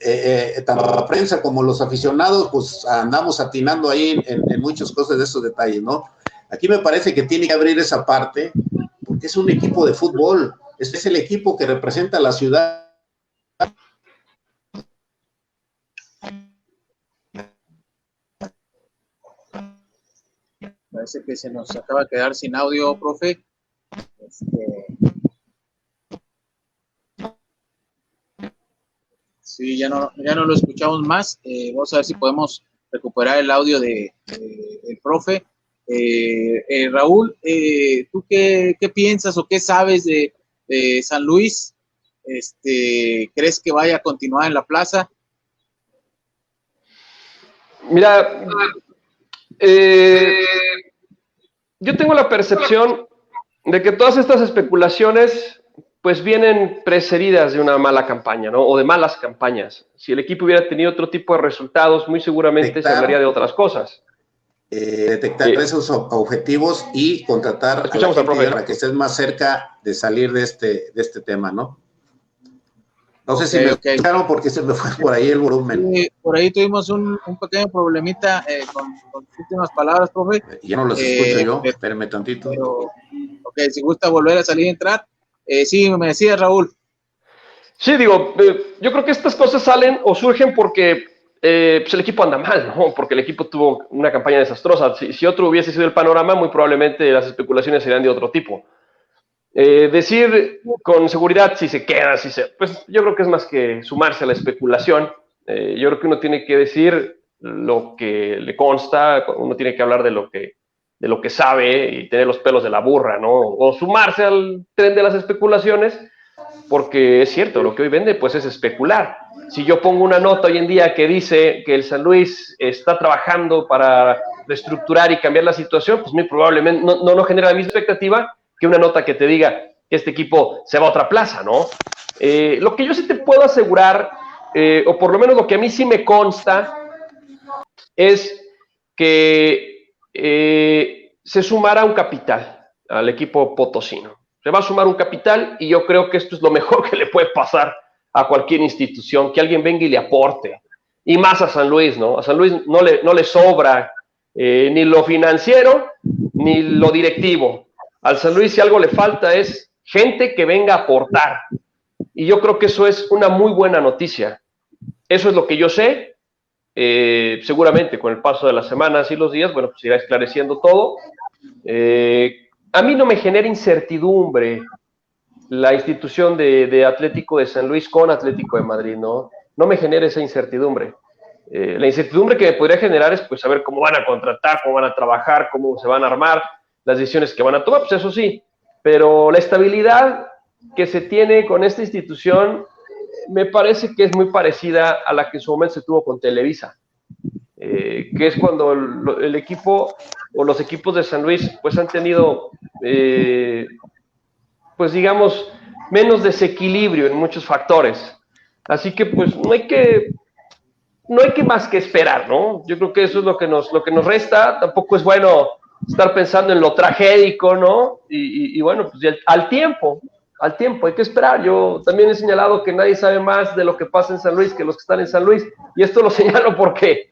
tanto la prensa como los aficionados, pues andamos atinando ahí en muchas cosas de esos detalles, ¿no? Aquí me parece que tiene que abrir esa parte, porque es un equipo de fútbol. Es el equipo que representa a la ciudad. Parece que se nos acaba de quedar sin audio, profe. Sí, ya no lo escuchamos más. Vamos a ver si podemos recuperar el audio del profe. Raúl, ¿tú qué piensas o qué sabes de San Luis? ¿Crees que vaya a continuar en la plaza? Mira, yo tengo la percepción de que todas estas especulaciones pues vienen precedidas de una mala campaña, ¿no? O de malas campañas. Si el equipo hubiera tenido otro tipo de resultados, muy seguramente se hablaría de otras cosas. Detectar esos objetivos y contratar a la gente para que estés más cerca de salir de este tema, ¿no? No sé si me escucharon porque se me fue por ahí el volumen. Sí, por ahí tuvimos un pequeño problemita con últimas palabras, profe. Ya no los escucho yo, espérenme tantito. Pero, si gusta volver a salir y entrar. Sí, me decía Raúl. Sí, digo, yo creo que estas cosas salen o surgen porque pues el equipo anda mal, ¿no? Porque el equipo tuvo una campaña desastrosa. Si otro hubiese sido el panorama, muy probablemente las especulaciones serían de otro tipo. Decir con seguridad si se queda, pues yo creo que es más que sumarse a la especulación. Yo creo que uno tiene que decir lo que le consta, uno tiene que hablar de lo que sabe y tener los pelos de la burra, ¿no? O sumarse al tren de las especulaciones, porque es cierto, lo que hoy vende pues es especular. Si yo pongo una nota hoy en día que dice que el San Luis está trabajando para reestructurar y cambiar la situación, pues muy probablemente no genera la misma expectativa que una nota que te diga que este equipo se va a otra plaza, ¿no? Lo que yo sí te puedo asegurar, o por lo menos lo que a mí sí me consta, es que se sumará un capital al equipo potosino. Se va a sumar un capital y yo creo que esto es lo mejor que le puede pasar a cualquier institución, que alguien venga y le aporte. Y más a San Luis, ¿no? A San Luis no le sobra ni lo financiero ni lo directivo. Al San Luis si algo le falta es gente que venga a aportar. Y yo creo que eso es una muy buena noticia. Eso es lo que yo sé. Seguramente con el paso de las semanas y los días, bueno, pues irá esclareciendo todo. A mí no me genera incertidumbre la institución de Atlético de San Luis con Atlético de Madrid, ¿no? No me genera esa incertidumbre. La incertidumbre que me podría generar es pues saber cómo van a contratar, cómo van a trabajar, cómo se van a armar, las decisiones que van a tomar, pues eso sí. Pero la estabilidad que se tiene con esta institución me parece que es muy parecida a la que en su momento se tuvo con Televisa, que es cuando el equipo o los equipos de San Luis pues han tenido, pues digamos, menos desequilibrio en muchos factores. Así que pues no hay que más que esperar, ¿no? Yo creo que eso es lo que nos resta. Tampoco es bueno estar pensando en lo tragédico, ¿no? Y bueno, pues al tiempo, hay que esperar. Yo también he señalado que nadie sabe más de lo que pasa en San Luis que los que están en San Luis, y esto lo señalo porque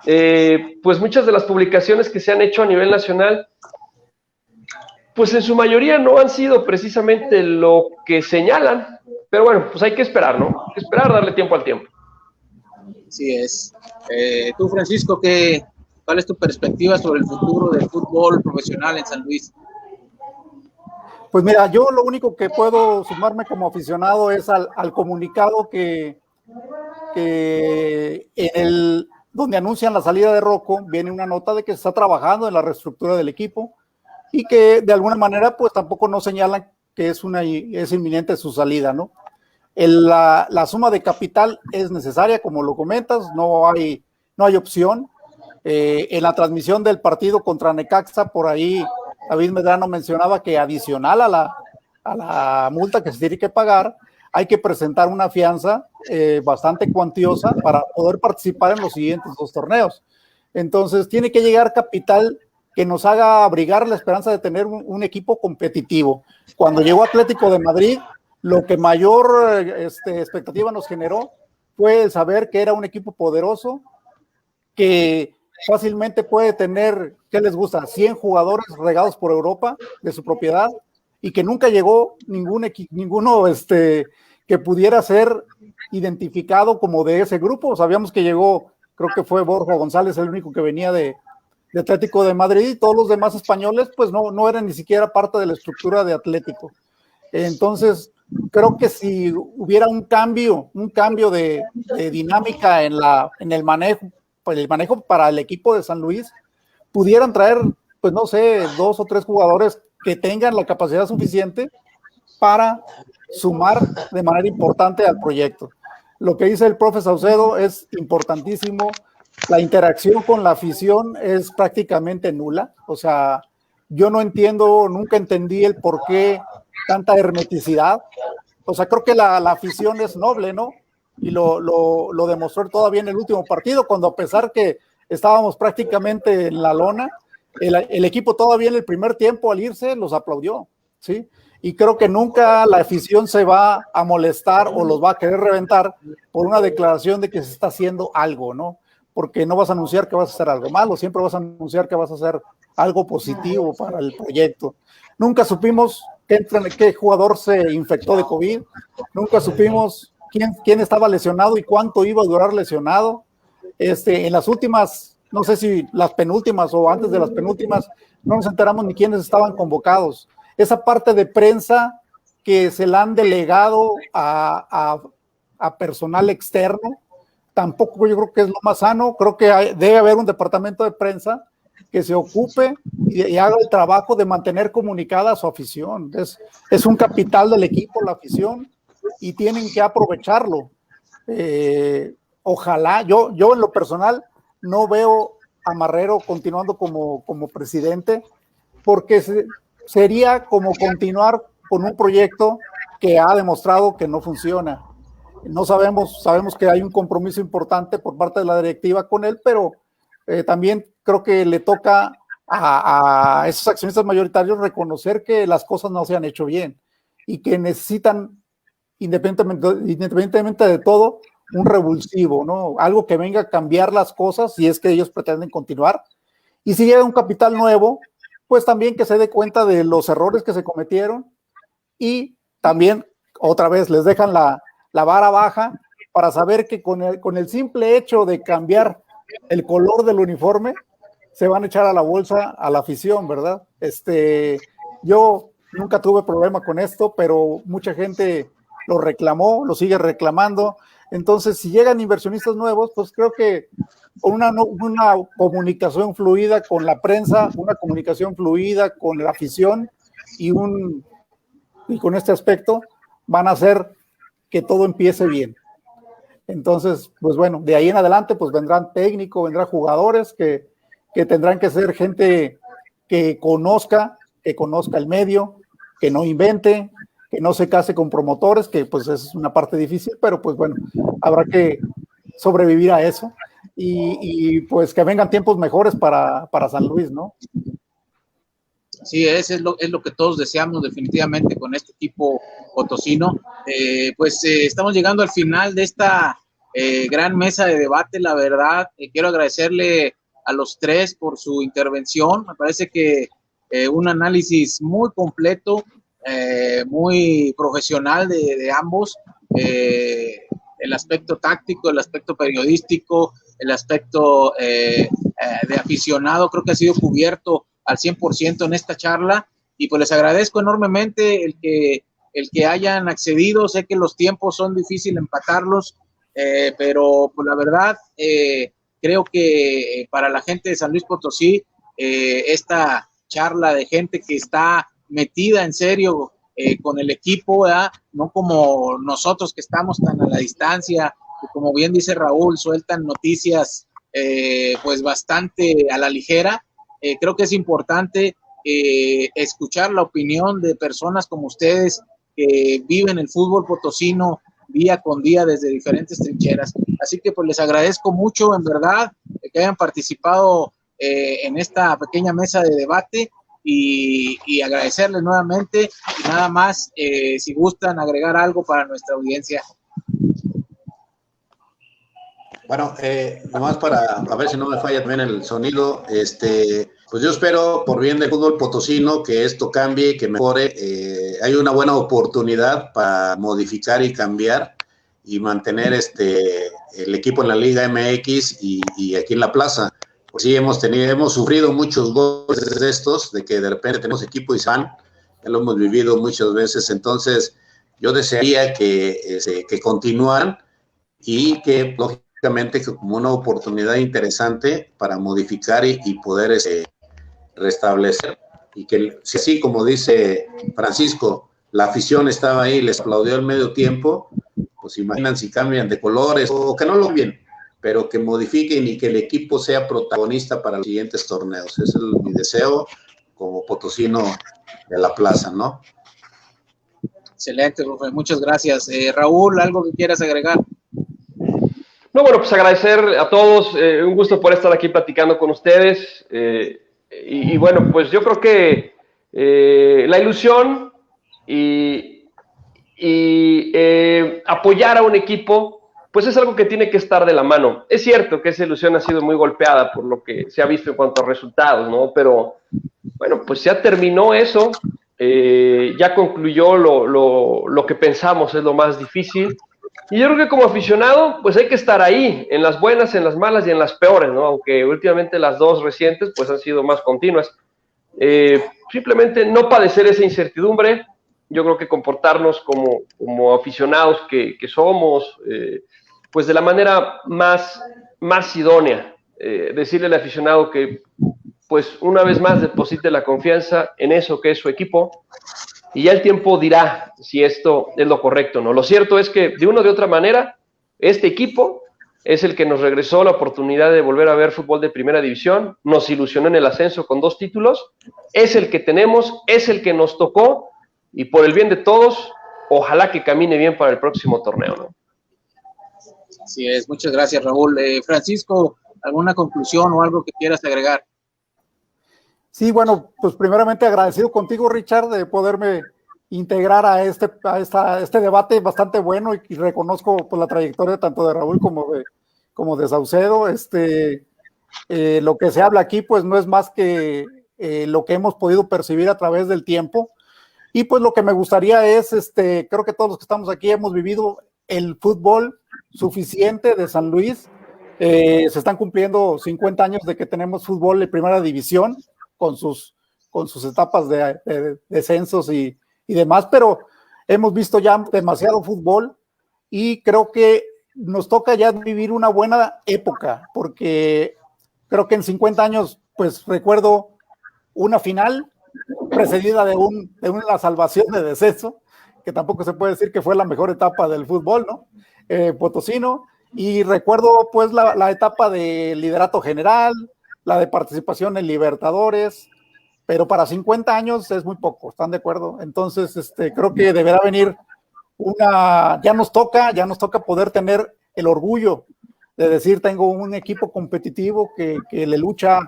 pues muchas de las publicaciones que se han hecho a nivel nacional, pues en su mayoría no han sido precisamente lo que señalan, pero bueno, pues hay que esperar, ¿no? Hay que esperar, darle tiempo al tiempo. Así es. Tú, Francisco, ¿cuál es tu perspectiva sobre el futuro del fútbol profesional en San Luis? Pues mira, yo lo único que puedo sumarme como aficionado es al comunicado que donde anuncian la salida de Rocco, viene una nota de que se está trabajando en la reestructura del equipo y que de alguna manera pues tampoco no señalan que es inminente su salida, ¿no? La suma de capital es necesaria, como lo comentas, no hay opción. En la transmisión del partido contra Necaxa, por ahí David Medrano mencionaba que adicional a la multa que se tiene que pagar, hay que presentar una fianza bastante cuantiosa para poder participar en los siguientes 2 torneos. Entonces, tiene que llegar capital que nos haga abrigar la esperanza de tener un equipo competitivo. Cuando llegó Atlético de Madrid, lo que mayor expectativa nos generó fue el saber que era un equipo poderoso, que fácilmente puede tener, ¿qué les gusta? 100 jugadores regados por Europa de su propiedad, y que nunca llegó ninguno que pudiera ser identificado como de ese grupo. Sabíamos que llegó, creo que fue Borja González el único que venía de Atlético de Madrid, y todos los demás españoles pues no eran ni siquiera parte de la estructura de Atlético. Entonces, creo que si hubiera un cambio de dinámica en el manejo para el equipo de San Luis, pudieran traer, pues no sé, 2 o 3 jugadores que tengan la capacidad suficiente para sumar de manera importante al proyecto. Lo que dice el profe Saucedo es importantísimo. La interacción con la afición es prácticamente nula. O sea, yo nunca entendí el por qué tanta hermeticidad. O sea, creo que la afición es noble, ¿no? Y lo demostró todavía en el último partido, cuando a pesar que estábamos prácticamente en la lona, el equipo todavía en el primer tiempo al irse los aplaudió, ¿sí? Y creo que nunca la afición se va a molestar o los va a querer reventar por una declaración de que se está haciendo algo, ¿no? Porque no vas a anunciar que vas a hacer algo malo, siempre vas a anunciar que vas a hacer algo positivo para el proyecto. Nunca supimos qué jugador se infectó de COVID, nunca supimos quién estaba lesionado y cuánto iba a durar lesionado. En las últimas, no sé si las penúltimas o antes de las penúltimas, no nos enteramos ni quiénes estaban convocados. Esa parte de prensa que se la han delegado a personal externo, tampoco yo creo que es lo más sano. Creo que debe haber un departamento de prensa que se ocupe y haga el trabajo de mantener comunicada a su afición. Es un capital del equipo, la afición, y tienen que aprovecharlo. Ojalá, yo en lo personal no veo a Marrero continuando como presidente, porque sería como continuar con un proyecto que ha demostrado que no funciona. No sabemos que hay un compromiso importante por parte de la directiva con él, pero también creo que le toca a esos accionistas mayoritarios reconocer que las cosas no se han hecho bien y que necesitan, independientemente de todo, un revulsivo, ¿no? Algo que venga a cambiar las cosas si es que ellos pretenden continuar. Y si llega un capital nuevo, pues también que se dé cuenta de los errores que se cometieron, y también otra vez les dejan la vara baja para saber que con el simple hecho de cambiar el color del uniforme se van a echar a la bolsa a la afición, ¿verdad? Yo nunca tuve problema con esto, pero mucha gente lo reclamó, lo sigue reclamando. Entonces, si llegan inversionistas nuevos, pues creo que con una comunicación fluida con la prensa, una comunicación fluida con la afición y con este aspecto, van a hacer que todo empiece bien. Entonces, pues bueno, de ahí en adelante, pues vendrán técnicos, vendrán jugadores que tendrán que ser gente que conozca el medio, que no invente, que no se case con promotores, que pues es una parte difícil, pero pues bueno, habrá que sobrevivir a eso y pues que vengan tiempos mejores para San Luis, ¿no? Sí, es lo que todos deseamos definitivamente con este equipo potosino. Estamos llegando al final de esta Gran mesa de debate, la verdad. Quiero agradecerle a los tres por su intervención. Me parece que un análisis muy completo, muy profesional de ambos. El aspecto táctico, el aspecto periodístico, el aspecto de aficionado, creo que ha sido cubierto al 100% en esta charla, y pues les agradezco enormemente el que hayan accedido. Sé que los tiempos son difíciles empatarlos, pero pues la verdad creo que para la gente de San Luis Potosí, esta charla de gente que está metida en serio con el equipo, ¿verdad? No como nosotros que estamos tan a la distancia, que como bien dice Raúl, sueltan noticias pues bastante a la ligera. Creo que es importante escuchar la opinión de personas como ustedes que viven el fútbol potosino día con día desde diferentes trincheras. Así que pues les agradezco mucho, en verdad, que hayan participado en esta pequeña mesa de debate, y agradecerles nuevamente, y nada más, si gustan agregar algo para nuestra audiencia. Bueno, nomás para a ver si no me falla también el sonido, pues yo espero, por bien del fútbol potosino, que esto cambie, que mejore. Hay una buena oportunidad para modificar y cambiar y mantener el equipo en la Liga MX y aquí en la plaza. Pues sí, hemos sufrido muchos goles de estos, de que de repente tenemos equipo y se van. Ya lo hemos vivido muchas veces. Entonces, yo desearía que continuaran y que, lógicamente, como una oportunidad interesante para modificar y poder restablecer. Y que, si así como dice Francisco, la afición estaba ahí, les aplaudió al medio tiempo, pues imaginan si cambian de colores o que no lo cambien, pero que modifiquen y que el equipo sea protagonista para los siguientes torneos. Ese es mi deseo como potosino de la plaza, ¿no? Excelente, profe. Muchas gracias. Raúl, ¿algo que quieras agregar? No, bueno, pues agradecer a todos, un gusto por estar aquí platicando con ustedes, y bueno, pues yo creo que la ilusión y apoyar a un equipo, pues es algo que tiene que estar de la mano. Es cierto que esa ilusión ha sido muy golpeada por lo que se ha visto en cuanto a resultados, ¿no? Pero bueno, pues ya terminó eso, ya concluyó lo que pensamos es lo más difícil. Y yo creo que como aficionado, pues hay que estar ahí, en las buenas, en las malas y en las peores, ¿no? Aunque últimamente las dos recientes, pues han sido más continuas. Simplemente no padecer esa incertidumbre. Yo creo que comportarnos como aficionados que somos, pues de la manera más idónea. Decirle al aficionado que, pues una vez más, deposite la confianza en eso que es su equipo, y ya el tiempo dirá si esto es lo correcto o no. Lo cierto es que, de una o de otra manera, este equipo es el que nos regresó la oportunidad de volver a ver fútbol de primera división, nos ilusionó en el ascenso con 2 títulos, es el que tenemos, es el que nos tocó, y por el bien de todos, ojalá que camine bien para el próximo torneo, ¿no? Así es, muchas gracias, Raúl. Francisco, ¿alguna conclusión o algo que quieras agregar? Sí, bueno, pues primeramente agradecido contigo, Richard, de poderme integrar a este debate bastante bueno, y reconozco pues la trayectoria tanto de Raúl como de Saucedo. Lo que se habla aquí pues no es más que lo que hemos podido percibir a través del tiempo, y pues lo que me gustaría es, creo que todos los que estamos aquí hemos vivido el fútbol suficiente de San Luis. Se están cumpliendo 50 años de que tenemos fútbol de primera división, con sus etapas de descensos y demás, pero hemos visto ya demasiado fútbol, y creo que nos toca ya vivir una buena época, porque creo que en 50 años, pues recuerdo una final precedida de una salvación de descenso, que tampoco se puede decir que fue la mejor etapa del fútbol, ¿no? Potosino, y recuerdo pues la etapa de liderato general, la de participación en Libertadores, pero para 50 años es muy poco, ¿están de acuerdo? Entonces, creo que deberá venir ya nos toca poder tener el orgullo de decir, tengo un equipo competitivo que le lucha,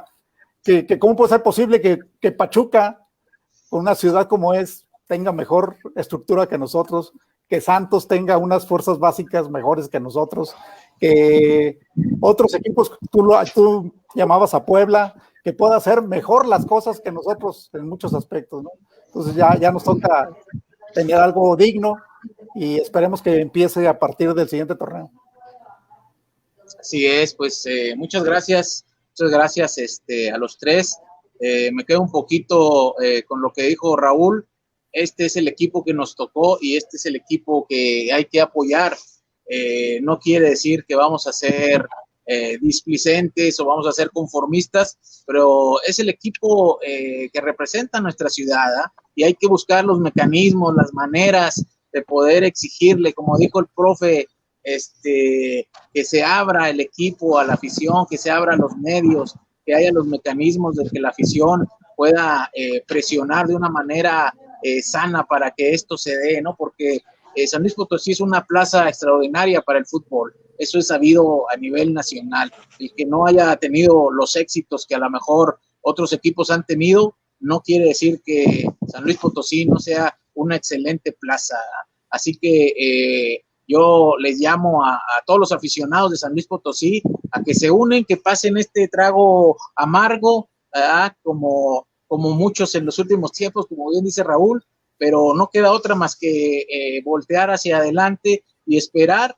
que cómo puede ser posible que Pachuca, con una ciudad como tenga mejor estructura que nosotros, que Santos tenga unas fuerzas básicas mejores que nosotros, que otros equipos, tú llamabas a Puebla, que pueda hacer mejor las cosas que nosotros en muchos aspectos, ¿no? Entonces ya nos toca tener algo digno y esperemos que empiece a partir del siguiente torneo. Así es, pues muchas gracias a los tres. Me quedo un poquito con lo que dijo Raúl. Este es el equipo que nos tocó y este es el equipo que hay que apoyar. No quiere decir que vamos a ser displicentes o vamos a ser conformistas, pero es el equipo que representa nuestra ciudad, ¿eh? Y hay que buscar los mecanismos, las maneras de poder exigirle, como dijo el profe, que se abra el equipo a la afición, que se abra los medios, que haya los mecanismos de que la afición pueda presionar de una manera sana para que esto se dé, ¿no? Porque San Luis Potosí es una plaza extraordinaria para el fútbol, eso es sabido a nivel nacional. El que no haya tenido los éxitos que a lo mejor otros equipos han tenido, no quiere decir que San Luis Potosí no sea una excelente plaza. Así que yo les llamo a todos los aficionados de San Luis Potosí a que se unen, que pasen este trago amargo, como muchos en los últimos tiempos, como bien dice Raúl, pero no queda otra más que voltear hacia adelante y esperar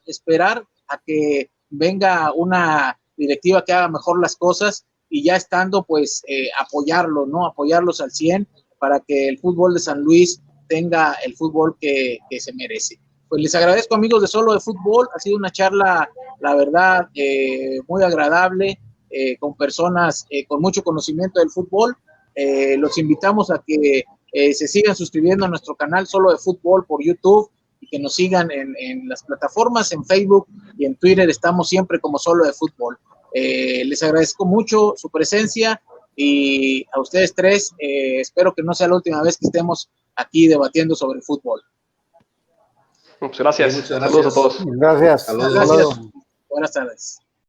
a que venga una directiva que haga mejor las cosas y ya estando, pues, apoyarlos, ¿no? Apoyarlos al 100 para que el fútbol de San Luis tenga el fútbol que se merece. Pues les agradezco, amigos de Solo de Fútbol, ha sido una charla, la verdad, muy agradable, con personas con mucho conocimiento del fútbol. Los invitamos a que se sigan suscribiendo a nuestro canal Solo de Fútbol por YouTube y que nos sigan en las plataformas, en Facebook y en Twitter, estamos siempre como Solo de Fútbol. Les agradezco mucho su presencia y a ustedes tres, espero que no sea la última vez que estemos aquí debatiendo sobre el fútbol. Muchas gracias. Muchas gracias. Saludos a todos. Gracias. Gracias. Buenas tardes.